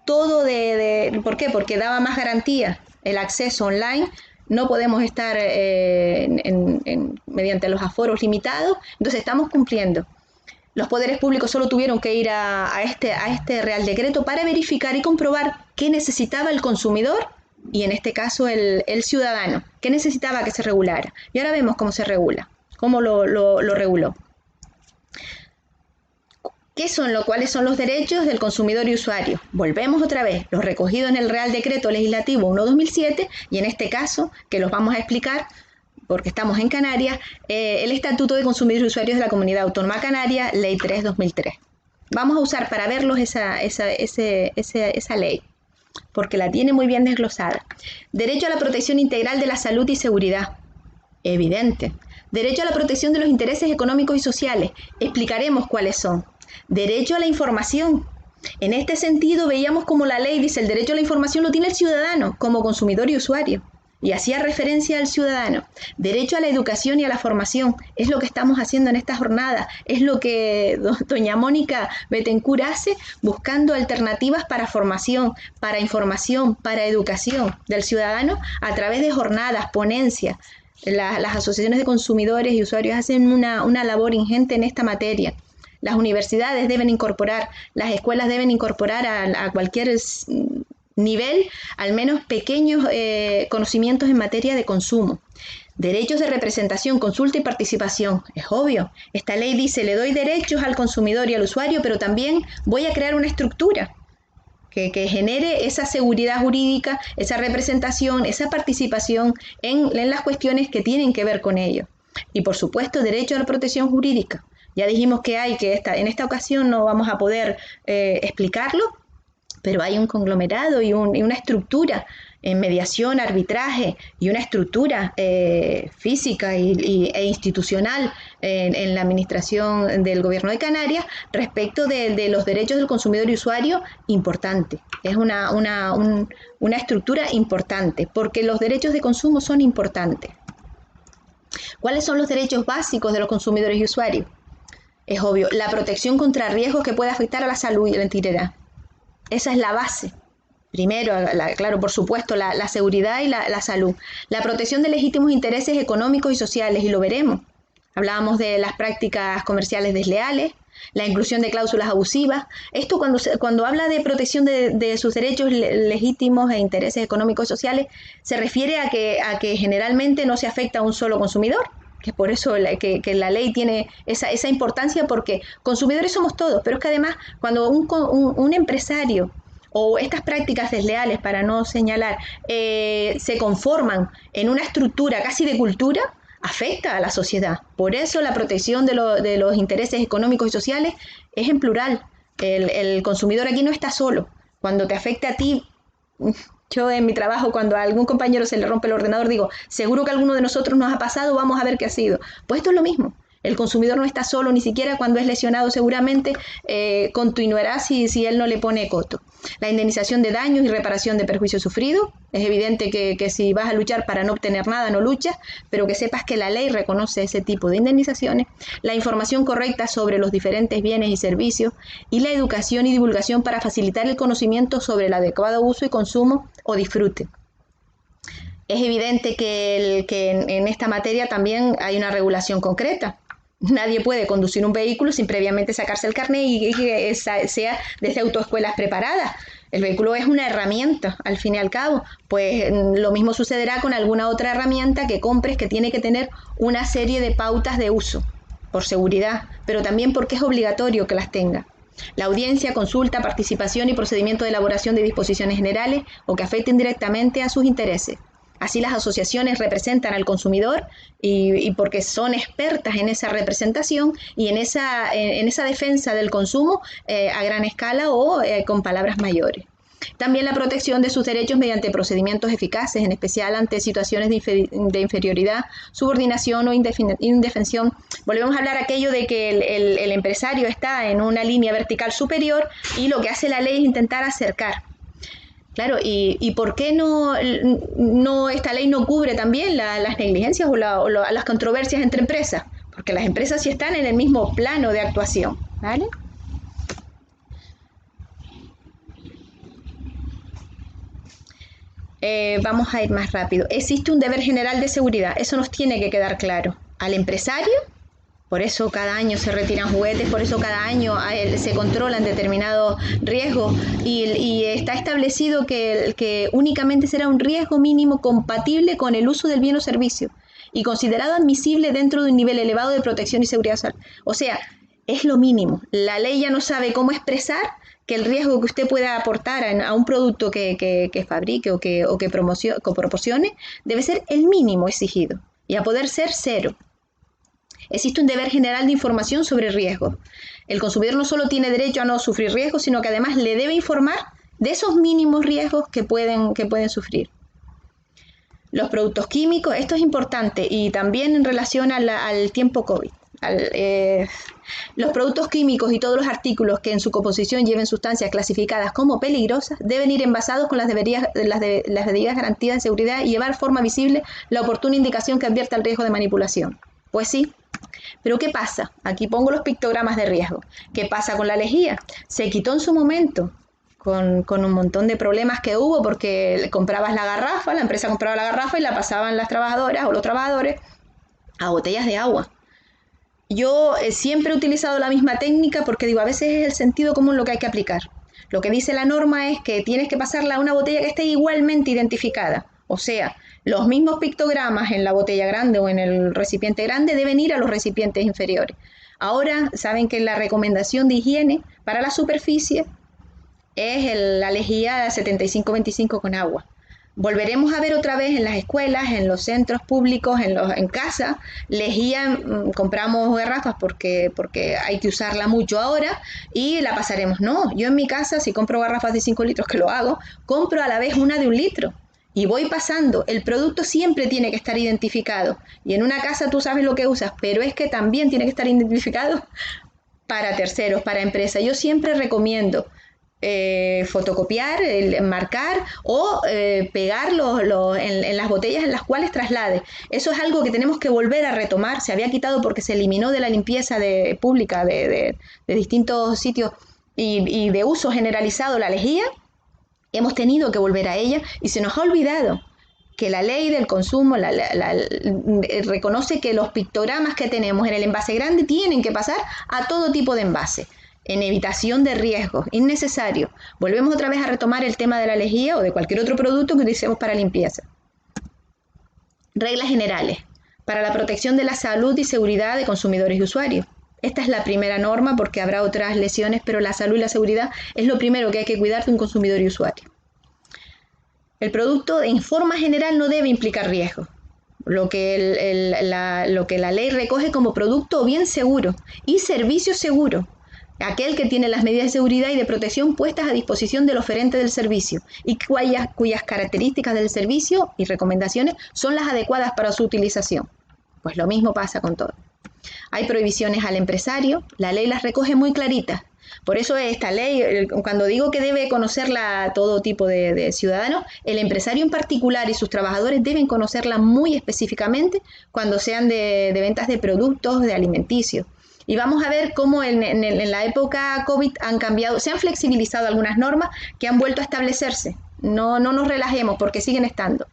[SPEAKER 1] Todo ¿por qué? Porque daba más garantía el acceso online. No podemos estar mediante los aforos limitados, entonces estamos cumpliendo. Los poderes públicos solo tuvieron que ir a este Real Decreto para verificar y comprobar qué necesitaba el consumidor y en este caso el ciudadano, qué necesitaba que se regulara. Y ahora vemos cómo se regula, cómo lo reguló. ¿Cuáles son los derechos del consumidor y usuario? Volvemos otra vez, los recogidos en el Real Decreto Legislativo 1/2007 y en este caso, que los vamos a explicar porque estamos en Canarias, el Estatuto de Consumidores y Usuarios de la Comunidad Autónoma Canaria, Ley 3/2003. Vamos a usar para verlos esa ley, porque la tiene muy bien desglosada. Derecho a la protección integral de la salud y seguridad. Evidente. Derecho a la protección de los intereses económicos y sociales. Explicaremos cuáles son. Derecho a la información. En este sentido, veíamos como la ley dice el derecho a la información lo tiene el ciudadano como consumidor y usuario. Y hacía referencia al ciudadano. Derecho a la educación y a la formación. Es lo que estamos haciendo en esta jornada. Es lo que doña Mónica Bettencourt hace buscando alternativas para formación, para información, para educación del ciudadano a través de jornadas, ponencias. Las asociaciones de consumidores y usuarios hacen una labor ingente en esta materia. Las universidades deben incorporar, las escuelas deben incorporar a cualquier nivel, al menos pequeños conocimientos en materia de consumo. Derechos de representación, consulta y participación. Es obvio, esta ley dice, le doy derechos al consumidor y al usuario, pero también voy a crear una estructura que genere esa seguridad jurídica, esa representación, esa participación en las cuestiones que tienen que ver con ello. Y por supuesto, derecho a la protección jurídica. Ya dijimos que en esta ocasión no vamos a poder explicarlo, pero hay un conglomerado y una estructura en mediación, arbitraje y una estructura física e institucional en la administración del Gobierno de Canarias respecto de los derechos del consumidor y usuario importante. Es una estructura importante porque los derechos de consumo son importantes. ¿Cuáles son los derechos básicos de los consumidores y usuarios? Es obvio, la protección contra riesgos que pueda afectar a la salud y a la integridad. Esa es la base. Primero, claro, por supuesto, la seguridad y la salud. La protección de legítimos intereses económicos y sociales, y lo veremos. Hablábamos de las prácticas comerciales desleales, la inclusión de cláusulas abusivas. Esto cuando habla de protección de sus derechos legítimos e intereses económicos y sociales, se refiere a que generalmente no se afecta a un solo consumidor, que es por eso que la ley tiene esa importancia, porque consumidores somos todos, pero es que además cuando un empresario o estas prácticas desleales, para no señalar, se conforman en una estructura casi de cultura, afecta a la sociedad. Por eso la protección de los intereses económicos y sociales es en plural. El consumidor aquí no está solo. Cuando te afecta a ti, yo en mi trabajo, cuando a algún compañero se le rompe el ordenador, digo, seguro que a alguno de nosotros nos ha pasado, vamos a ver qué ha sido. Pues esto es lo mismo. El consumidor no está solo, ni siquiera cuando es lesionado seguramente continuará si él no le pone coto. La indemnización de daños y reparación de perjuicios sufridos. Es evidente que si vas a luchar para no obtener nada, no luchas, pero que sepas que la ley reconoce ese tipo de indemnizaciones. La información correcta sobre los diferentes bienes y servicios y la educación y divulgación para facilitar el conocimiento sobre el adecuado uso y consumo o disfrute. Es evidente que en esta materia también hay una regulación concreta. Nadie puede conducir un vehículo sin previamente sacarse el carnet y que sea desde autoescuelas preparadas. El vehículo es una herramienta, al fin y al cabo. Pues lo mismo sucederá con alguna otra herramienta que compres, que tiene que tener una serie de pautas de uso, por seguridad, pero también porque es obligatorio que las tenga. La audiencia, consulta, participación y procedimiento de elaboración de disposiciones generales o que afecten directamente a sus intereses. Así las asociaciones representan al consumidor y porque son expertas en esa representación y en esa defensa del consumo a gran escala o con palabras mayores. También la protección de sus derechos mediante procedimientos eficaces, en especial ante situaciones de inferioridad, subordinación o indefensión. Volvemos a hablar aquello de que el empresario está en una línea vertical superior y lo que hace la ley es intentar acercar. Claro, ¿y por qué no esta ley no cubre también las negligencias o las controversias entre empresas? Porque las empresas sí están en el mismo plano de actuación, ¿vale? Vamos a ir más rápido. Existe un deber general de seguridad, eso nos tiene que quedar claro. Al empresario, por eso cada año se retiran juguetes, por eso cada año se controlan determinados riesgos y está establecido que únicamente será un riesgo mínimo compatible con el uso del bien o servicio y considerado admisible dentro de un nivel elevado de protección y seguridad social. O sea, es lo mínimo. La ley ya no sabe cómo expresar que el riesgo que usted pueda aportar a un producto que fabrique o que proporcione debe ser el mínimo exigido y a poder ser cero. Existe un deber general de información sobre riesgos. El consumidor no solo tiene derecho a no sufrir riesgos, sino que además le debe informar de esos mínimos riesgos que pueden sufrir. Los productos químicos, esto es importante y también en relación al tiempo COVID. Los productos químicos y todos los artículos que en su composición lleven sustancias clasificadas como peligrosas deben ir envasados con las debidas garantías de seguridad y llevar forma visible la oportuna indicación que advierta el riesgo de manipulación. Pues sí, pero ¿qué pasa? Aquí pongo los pictogramas de riesgo. ¿Qué pasa con la lejía? Se quitó en su momento con un montón de problemas que hubo porque comprabas la garrafa, la empresa compraba la garrafa y la pasaban las trabajadoras o los trabajadores a botellas de agua. Yo siempre he utilizado la misma técnica porque digo, a veces es el sentido común lo que hay que aplicar. Lo que dice la norma es que tienes que pasarla a una botella que esté igualmente identificada. O sea, los mismos pictogramas en la botella grande o en el recipiente grande deben ir a los recipientes inferiores. Ahora, saben que la recomendación de higiene para la superficie es la lejía 75-25 con agua. Volveremos a ver otra vez en las escuelas, en los centros públicos, en casa, lejía, compramos garrafas porque hay que usarla mucho ahora y la pasaremos. No, yo en mi casa, si compro garrafas de 5 litros, que lo hago, compro a la vez una de 1 litro y voy pasando. El producto siempre tiene que estar identificado y en una casa tú sabes lo que usas, pero es que también tiene que estar identificado para terceros, para empresas. Yo siempre recomiendo fotocopiar, marcar o pegarlo en las botellas en las cuales traslade. Eso es algo que tenemos que volver a retomar. Se había quitado porque se eliminó de la limpieza pública de distintos sitios y de uso generalizado la lejía. Hemos tenido que volver a ella y se nos ha olvidado que la ley del consumo reconoce que los pictogramas que tenemos en el envase grande tienen que pasar a todo tipo de envase, en evitación de riesgos innecesarios. Volvemos otra vez a retomar el tema de la lejía o de cualquier otro producto que utilicemos para limpieza. Reglas generales para la protección de la salud y seguridad de consumidores y usuarios. Esta es la primera norma porque habrá otras lesiones, pero la salud y la seguridad es lo primero que hay que cuidar de un consumidor y usuario. El producto en forma general no debe implicar riesgo. Lo que la ley recoge como producto o bien seguro y servicio seguro, aquel que tiene las medidas de seguridad y de protección puestas a disposición del oferente del servicio y cuyas características del servicio y recomendaciones son las adecuadas para su utilización. Pues lo mismo pasa con todo. Hay prohibiciones al empresario, la ley las recoge muy claritas. Por eso esta ley, cuando digo que debe conocerla todo tipo de ciudadanos, el empresario en particular y sus trabajadores deben conocerla muy específicamente cuando sean de ventas de productos, de alimenticios. Y vamos a ver cómo en la época COVID han cambiado, se han flexibilizado algunas normas que han vuelto a establecerse. No nos relajemos porque siguen estando.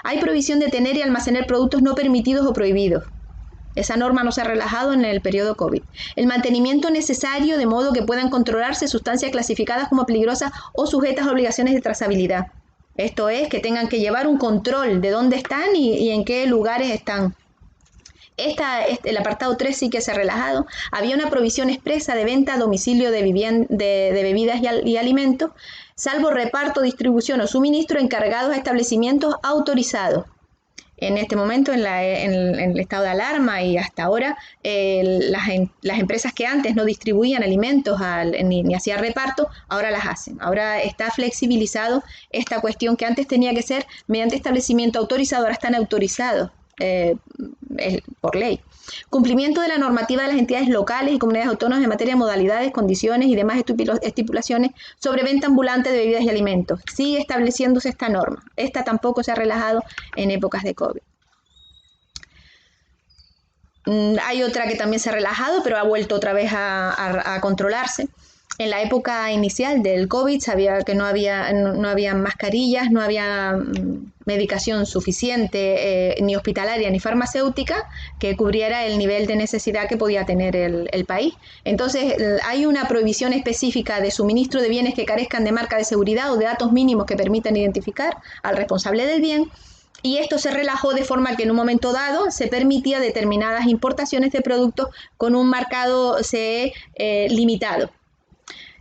[SPEAKER 1] Hay prohibición de tener y almacenar productos no permitidos o prohibidos. Esa norma no se ha relajado en el periodo COVID. El mantenimiento necesario de modo que puedan controlarse sustancias clasificadas como peligrosas o sujetas a obligaciones de trazabilidad. Esto es, que tengan que llevar un control de dónde están y en qué lugares están. El apartado 3 sí que se ha relajado. Había una provisión expresa de venta a domicilio de bebidas y alimentos, salvo reparto, distribución o suministro encargados a establecimientos autorizados. En este momento, en el estado de alarma y hasta ahora, las empresas que antes no distribuían alimentos ni hacían reparto, ahora las hacen. Ahora está flexibilizado esta cuestión que antes tenía que ser mediante establecimiento autorizado, ahora están autorizados por ley. Cumplimiento de la normativa de las entidades locales y comunidades autónomas en materia de modalidades, condiciones y demás estipulaciones sobre venta ambulante de bebidas y alimentos. Sigue estableciéndose esta norma. Esta tampoco se ha relajado en épocas de COVID. Hay otra que también se ha relajado, pero ha vuelto otra vez a controlarse. En la época inicial del COVID sabía que no había mascarillas, no había medicación suficiente, ni hospitalaria ni farmacéutica, que cubriera el nivel de necesidad que podía tener el país. Entonces hay una prohibición específica de suministro de bienes que carezcan de marca de seguridad o de datos mínimos que permitan identificar al responsable del bien. Y esto se relajó de forma que en un momento dado se permitía determinadas importaciones de productos con un marcado CE limitado.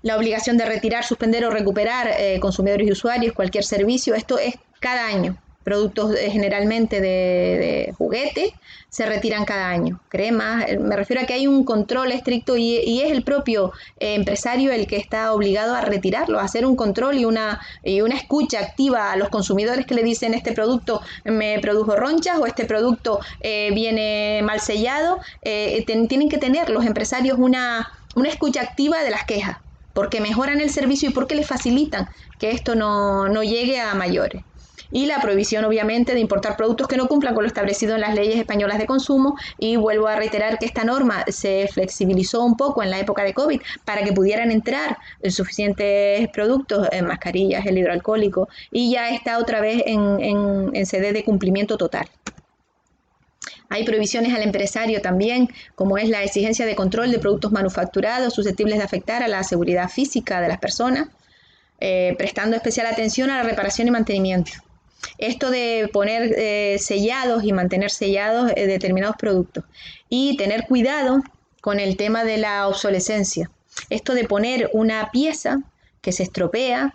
[SPEAKER 1] La obligación de retirar, suspender o recuperar consumidores y usuarios cualquier servicio, esto es cada año. Productos generalmente de juguete se retiran cada año. Cremas, me refiero a que hay un control estricto y es el propio empresario el que está obligado a retirarlo, a hacer un control y una escucha activa a los consumidores que le dicen este producto me produjo ronchas o este producto viene mal sellado. Tienen que tener los empresarios una escucha activa de las quejas, porque mejoran el servicio y porque les facilitan que esto no llegue a mayores. Y la prohibición, obviamente, de importar productos que no cumplan con lo establecido en las leyes españolas de consumo. Y vuelvo a reiterar que esta norma se flexibilizó un poco en la época de COVID para que pudieran entrar suficientes productos, mascarillas, gel hidroalcohólico, y ya está otra vez en sede de cumplimiento total. Hay prohibiciones al empresario también, como es la exigencia de control de productos manufacturados susceptibles de afectar a la seguridad física de las personas, prestando especial atención a la reparación y mantenimiento. Esto de poner sellados y mantener sellados determinados productos y tener cuidado con el tema de la obsolescencia. Esto de poner una pieza que se estropea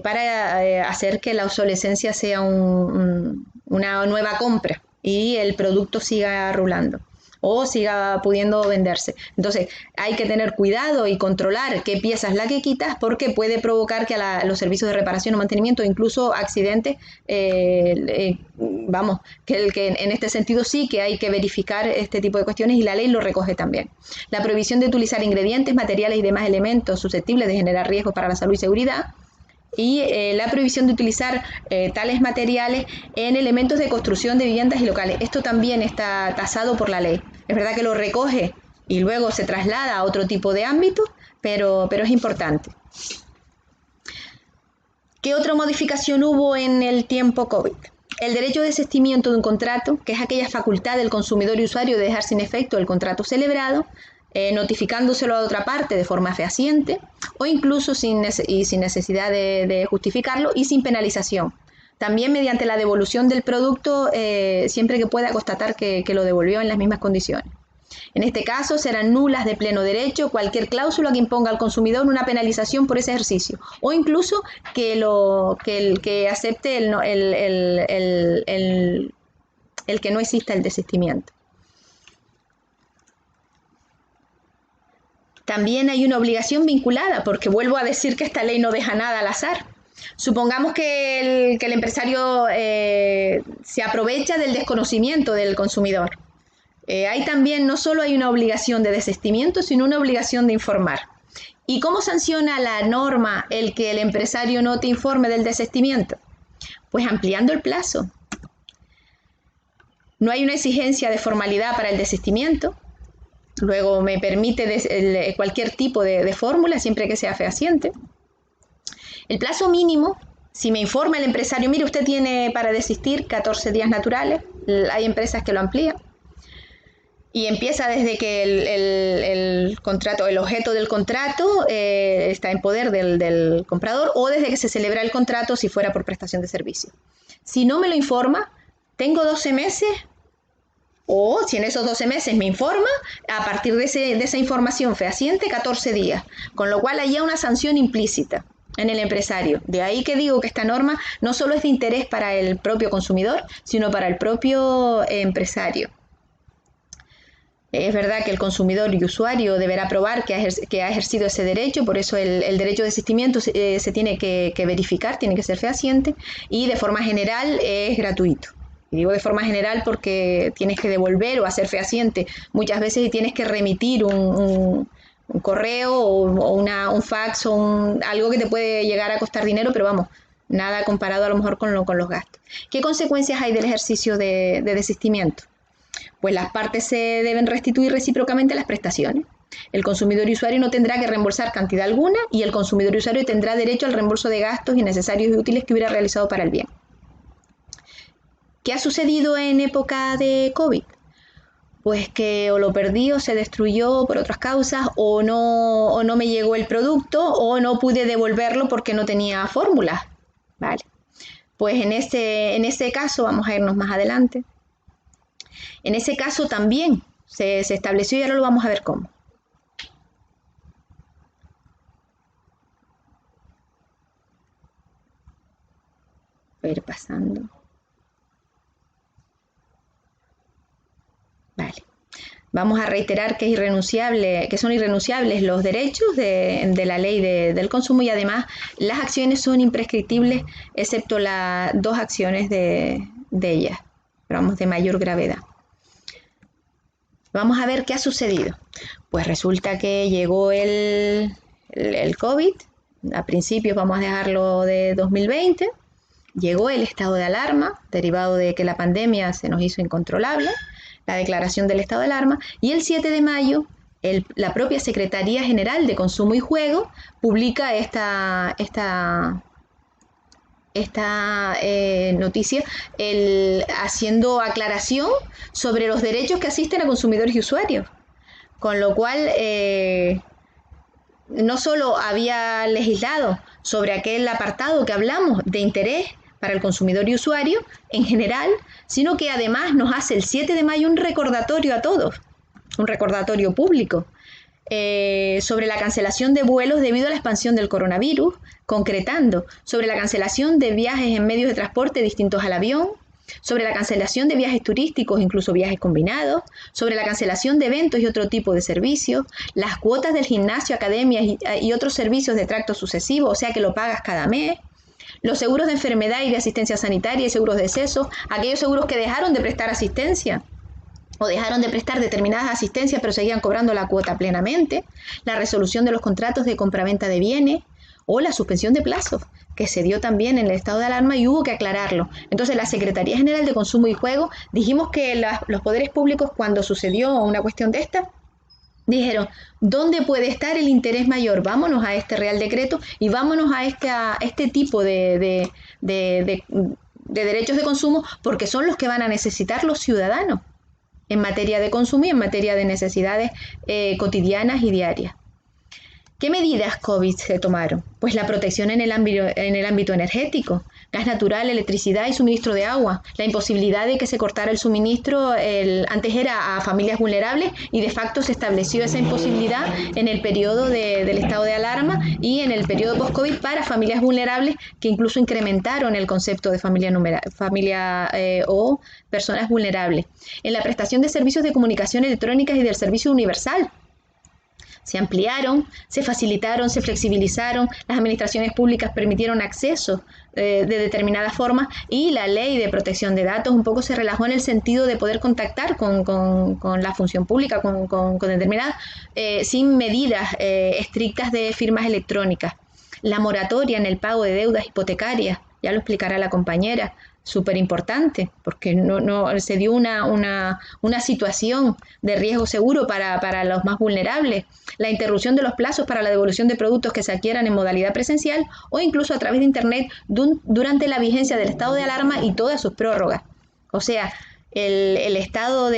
[SPEAKER 1] para hacer que la obsolescencia sea una nueva compra y el producto siga rulando o siga pudiendo venderse. Entonces hay que tener cuidado y controlar qué pieza es la que quitas, porque puede provocar que los servicios de reparación o mantenimiento, incluso accidentes, que en este sentido sí que hay que verificar este tipo de cuestiones y la ley lo recoge también. La prohibición de utilizar ingredientes, materiales y demás elementos susceptibles de generar riesgos para la salud y seguridad. Y la prohibición de utilizar tales materiales en elementos de construcción de viviendas y locales. Esto también está tasado por la ley. Es verdad que lo recoge y luego se traslada a otro tipo de ámbito, pero es importante. ¿Qué otra modificación hubo en el tiempo COVID? El derecho de desistimiento de un contrato, que es aquella facultad del consumidor y usuario de dejar sin efecto el contrato celebrado, notificándoselo a otra parte de forma fehaciente o incluso sin necesidad de justificarlo y sin penalización. También mediante la devolución del producto siempre que pueda constatar que lo devolvió en las mismas condiciones. En este caso serán nulas de pleno derecho cualquier cláusula que imponga al consumidor una penalización por ese ejercicio o incluso que acepte el que no exista el desistimiento. También hay una obligación vinculada, porque vuelvo a decir que esta ley no deja nada al azar. Supongamos que el empresario se aprovecha del desconocimiento del consumidor. Hay también, no solo hay una obligación de desistimiento, sino una obligación de informar. ¿Y cómo sanciona la norma el que el empresario no te informe del desistimiento? Pues ampliando el plazo. No hay una exigencia de formalidad para el desistimiento. Luego me permite cualquier tipo de fórmula, siempre que sea fehaciente. El plazo mínimo, si me informa el empresario, mire, usted tiene para desistir 14 días naturales, hay empresas que lo amplían, y empieza desde que el contrato, el objeto del contrato está en poder del comprador, o desde que se celebra el contrato si fuera por prestación de servicio. Si no me lo informa, tengo 12 meses. O si en esos 12 meses me informa, a partir de esa información fehaciente, 14 días. Con lo cual hay una sanción implícita en el empresario. De ahí que digo que esta norma no solo es de interés para el propio consumidor, sino para el propio empresario. Es verdad que el consumidor y usuario deberá probar que ha ejercido ese derecho, por eso el derecho de desistimiento se tiene que verificar, tiene que ser fehaciente y de forma general es gratuito. Y digo de forma general porque tienes que devolver o hacer fehaciente muchas veces y tienes que remitir un correo o un fax o algo que te puede llegar a costar dinero, pero vamos, nada comparado a lo mejor con los gastos. ¿Qué consecuencias hay del ejercicio de desistimiento? Pues las partes se deben restituir recíprocamente las prestaciones. El consumidor y usuario no tendrá que reembolsar cantidad alguna y el consumidor y usuario tendrá derecho al reembolso de gastos innecesarios y útiles que hubiera realizado para el bien. ¿Qué ha sucedido en época de COVID? Pues que o lo perdí o se destruyó por otras causas o no me llegó el producto o no pude devolverlo porque no tenía fórmulas. Vale. Pues en ese caso, vamos a irnos más adelante, en ese caso también se estableció y ahora lo vamos a ver cómo. Voy a ir pasando. Vale. Vamos a reiterar que son irrenunciables los derechos de la ley del consumo y además las acciones son imprescriptibles excepto las dos acciones de ellas, pero vamos, de mayor gravedad. Vamos a ver qué ha sucedido. Pues resulta que llegó el COVID, a principios vamos a dejarlo de 2020, llegó el estado de alarma, derivado de que la pandemia se nos hizo incontrolable, la declaración del estado de alarma, y el 7 de mayo la propia Secretaría General de Consumo y Juego publica esta noticia haciendo aclaración sobre los derechos que asisten a consumidores y usuarios, con lo cual no solo había legislado sobre aquel apartado que hablamos de interés para el consumidor y usuario en general, sino que además nos hace el 7 de mayo un recordatorio a todos, un recordatorio público, sobre la cancelación de vuelos debido a la expansión del coronavirus, concretando sobre la cancelación de viajes en medios de transporte distintos al avión, sobre la cancelación de viajes turísticos, incluso viajes combinados, sobre la cancelación de eventos y otro tipo de servicios, las cuotas del gimnasio, academias y otros servicios de tracto sucesivo, o sea que lo pagas cada mes, los seguros de enfermedad y de asistencia sanitaria y seguros de deceso, aquellos seguros que dejaron de prestar asistencia o dejaron de prestar determinadas asistencias pero seguían cobrando la cuota plenamente, la resolución de los contratos de compraventa de bienes o la suspensión de plazos, que se dio también en el estado de alarma y hubo que aclararlo. Entonces, la Secretaría General de Consumo y Juego, dijimos que los poderes públicos, cuando sucedió una cuestión de esta, dijeron, ¿dónde puede estar el interés mayor? Vámonos a este Real Decreto y vámonos a este tipo de derechos de consumo, porque son los que van a necesitar los ciudadanos en materia de consumo y en materia de necesidades cotidianas y diarias. ¿Qué medidas COVID se tomaron? Pues la protección en el ámbito energético, gas natural, electricidad y suministro de agua, la imposibilidad de que se cortara el suministro, antes era a familias vulnerables y de facto se estableció esa imposibilidad en el periodo del estado de alarma y en el periodo post-COVID para familias vulnerables que incluso incrementaron el concepto de familia o personas vulnerables. En la prestación de servicios de comunicación electrónicas y del servicio universal, se ampliaron, se facilitaron, se flexibilizaron, las administraciones públicas permitieron acceso de determinadas formas y la ley de protección de datos un poco se relajó en el sentido de poder contactar con la función pública, con determinadas, sin medidas estrictas de firmas electrónicas. La moratoria en el pago de deudas hipotecarias, ya lo explicará la compañera, súper importante, porque no se dio una situación de riesgo seguro para los más vulnerables, la interrupción de los plazos para la devolución de productos que se adquieran en modalidad presencial o incluso a través de Internet durante la vigencia del estado de alarma y todas sus prórrogas. O sea, el Estado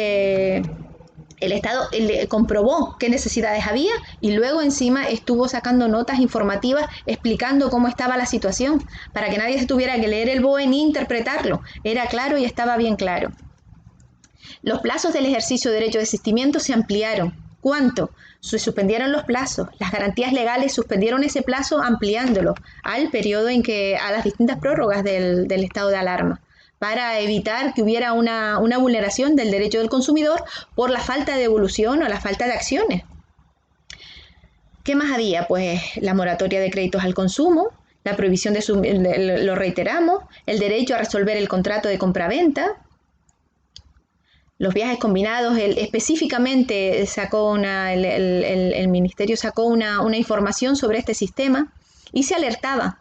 [SPEAKER 1] comprobó qué necesidades había y luego encima estuvo sacando notas informativas explicando cómo estaba la situación para que nadie se tuviera que leer el BOE ni interpretarlo. Era claro y estaba bien claro. Los plazos del ejercicio de derecho de desistimiento se ampliaron. ¿Cuánto? Se suspendieron los plazos. Las garantías legales suspendieron ese plazo ampliándolo al periodo en que a las distintas prórrogas del estado de alarma, para evitar que hubiera una vulneración del derecho del consumidor por la falta de devolución o la falta de acciones. ¿Qué más había? Pues la moratoria de créditos al consumo, la prohibición lo reiteramos, el derecho a resolver el contrato de compraventa, Los viajes combinados, específicamente el Ministerio sacó una información sobre este sistema y se alertaba.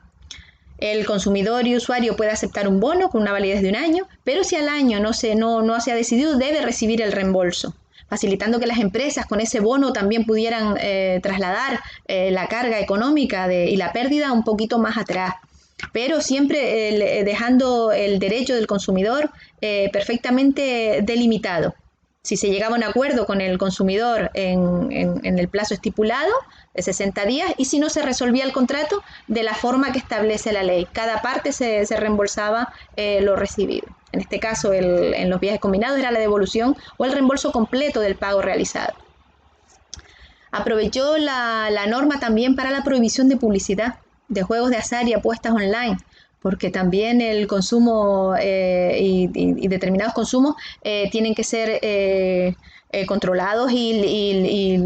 [SPEAKER 1] El consumidor y usuario puede aceptar un bono con una validez de 1 año, pero si al año no se ha decidido, debe recibir el reembolso, facilitando que las empresas con ese bono también pudieran trasladar la carga económica y la pérdida un poquito más atrás, pero siempre dejando el derecho del consumidor perfectamente delimitado. Si se llegaba a un acuerdo con el consumidor en el plazo estipulado de 60 días y si no se resolvía el contrato de la forma que establece la ley. Cada parte se reembolsaba lo recibido. En este caso, en los viajes combinados era la devolución o el reembolso completo del pago realizado. Aprovechó la norma también para la prohibición de publicidad de juegos de azar y apuestas online, porque también el consumo y determinados consumos tienen que ser controlados y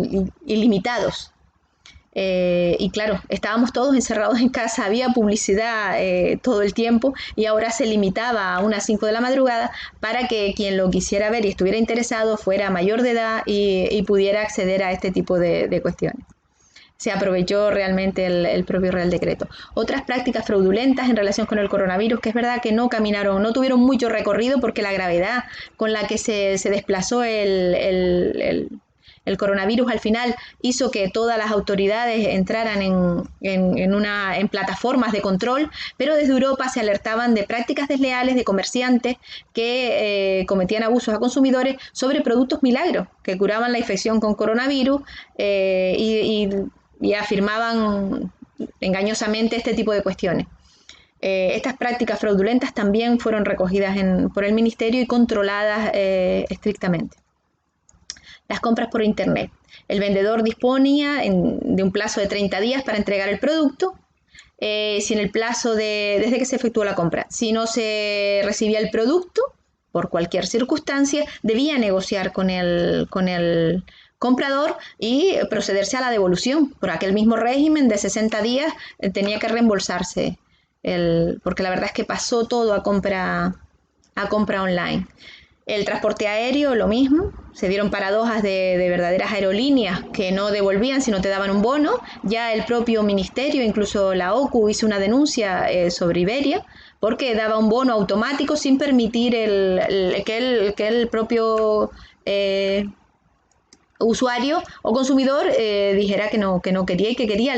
[SPEAKER 1] limitados. Y claro, estábamos todos encerrados en casa, había publicidad todo el tiempo y ahora se limitaba a unas 5 de la madrugada para que quien lo quisiera ver y estuviera interesado fuera mayor de edad y pudiera acceder a este tipo de cuestiones. Se aprovechó realmente el propio Real Decreto. Otras prácticas fraudulentas en relación con el coronavirus, que es verdad que no tuvieron mucho recorrido porque la gravedad con la que se desplazó el coronavirus al final hizo que todas las autoridades entraran en plataformas de control, pero desde Europa se alertaban de prácticas desleales de comerciantes que cometían abusos a consumidores sobre productos milagros que curaban la infección con coronavirus y afirmaban engañosamente este tipo de cuestiones. Estas prácticas fraudulentas también fueron recogidas por el Ministerio y controladas estrictamente. Las compras por Internet. El vendedor disponía de un plazo de 30 días para entregar el producto, si en el plazo desde que se efectuó la compra. Si no se recibía el producto, por cualquier circunstancia, debía negociar con el comprador y procederse a la devolución. Por aquel mismo régimen de 60 días tenía que reembolsarse, porque la verdad es que pasó todo a compra online. El transporte aéreo, lo mismo. Se dieron paradojas de verdaderas aerolíneas que no devolvían, sino te daban un bono. Ya el propio ministerio, incluso la OCU, hizo una denuncia sobre Iberia, porque daba un bono automático sin permitir que el propio usuario o consumidor dijera que no quería y que quería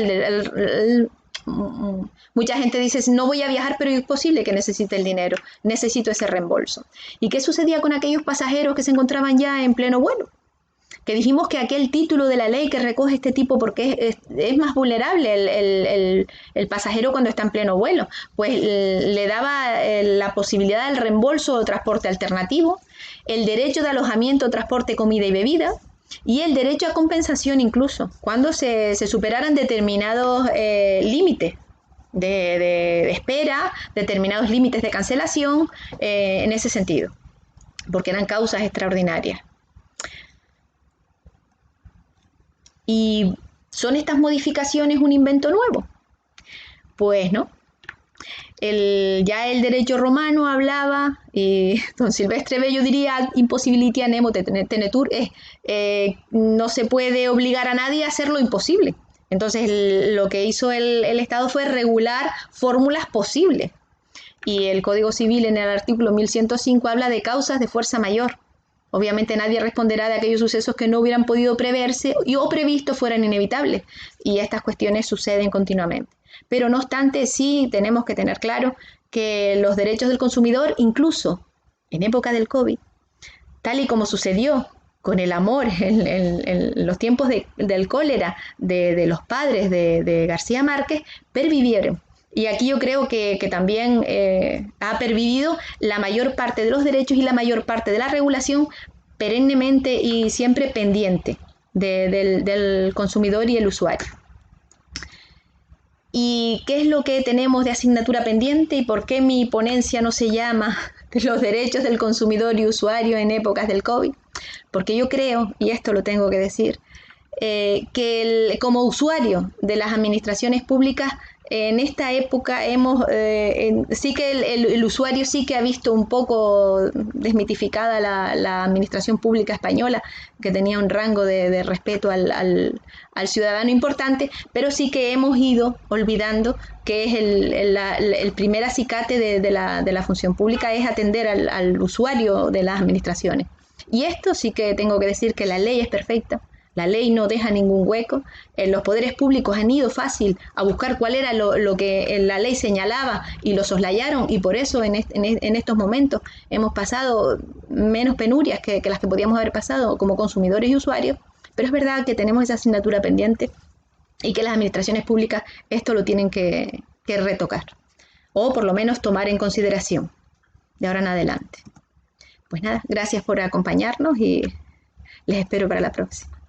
[SPEAKER 1] mucha gente dice, no voy a viajar, pero es posible que necesite el dinero, necesito ese reembolso. ¿Y qué sucedía con aquellos pasajeros que se encontraban ya en pleno vuelo? Que dijimos que aquel título de la ley que recoge este tipo, porque es más vulnerable el pasajero cuando está en pleno vuelo, pues le daba la posibilidad del reembolso o transporte alternativo, el derecho de alojamiento, transporte, comida y bebida, y el derecho a compensación incluso, cuando se superaran determinados límites de espera, determinados límites de cancelación, en ese sentido, porque eran causas extraordinarias. ¿Y son estas modificaciones un invento nuevo? Pues no. Ya el derecho romano hablaba, don Silvestre Bello diría, impossibilitia nemo tenetur, no se puede obligar a nadie a hacer lo imposible. Entonces lo que hizo el Estado fue regular fórmulas posibles. Y el Código Civil en el artículo 1105 habla de causas de fuerza mayor. Obviamente nadie responderá de aquellos sucesos que no hubieran podido preverse o previsto fueran inevitables. Y estas cuestiones suceden continuamente. Pero no obstante, sí tenemos que tener claro que los derechos del consumidor, incluso en época del COVID, tal y como sucedió con el amor en los tiempos del cólera de los padres de García Márquez, pervivieron. Y aquí yo creo que también ha pervivido la mayor parte de los derechos y la mayor parte de la regulación perennemente y siempre pendiente del consumidor y el usuario. ¿Y qué es lo que tenemos de asignatura pendiente y por qué mi ponencia no se llama los derechos del consumidor y usuario en épocas del COVID? Porque yo creo, y esto lo tengo que decir, que como usuario de las administraciones públicas, en esta época sí que el usuario sí que ha visto un poco desmitificada la administración pública española, que tenía un rango de respeto al ciudadano importante, pero sí que hemos ido olvidando que es el primer acicate de la función pública es atender al usuario de las administraciones. Y esto sí que tengo que decir que la ley es perfecta. La ley no deja ningún hueco. Los poderes públicos han ido fácil a buscar cuál era lo que la ley señalaba y lo soslayaron, y por eso en estos momentos hemos pasado menos penurias que las que podíamos haber pasado como consumidores y usuarios. Pero es verdad que tenemos esa asignatura pendiente y que las administraciones públicas esto lo tienen que retocar o por lo menos tomar en consideración de ahora en adelante. Pues nada, gracias por acompañarnos y les espero para la próxima.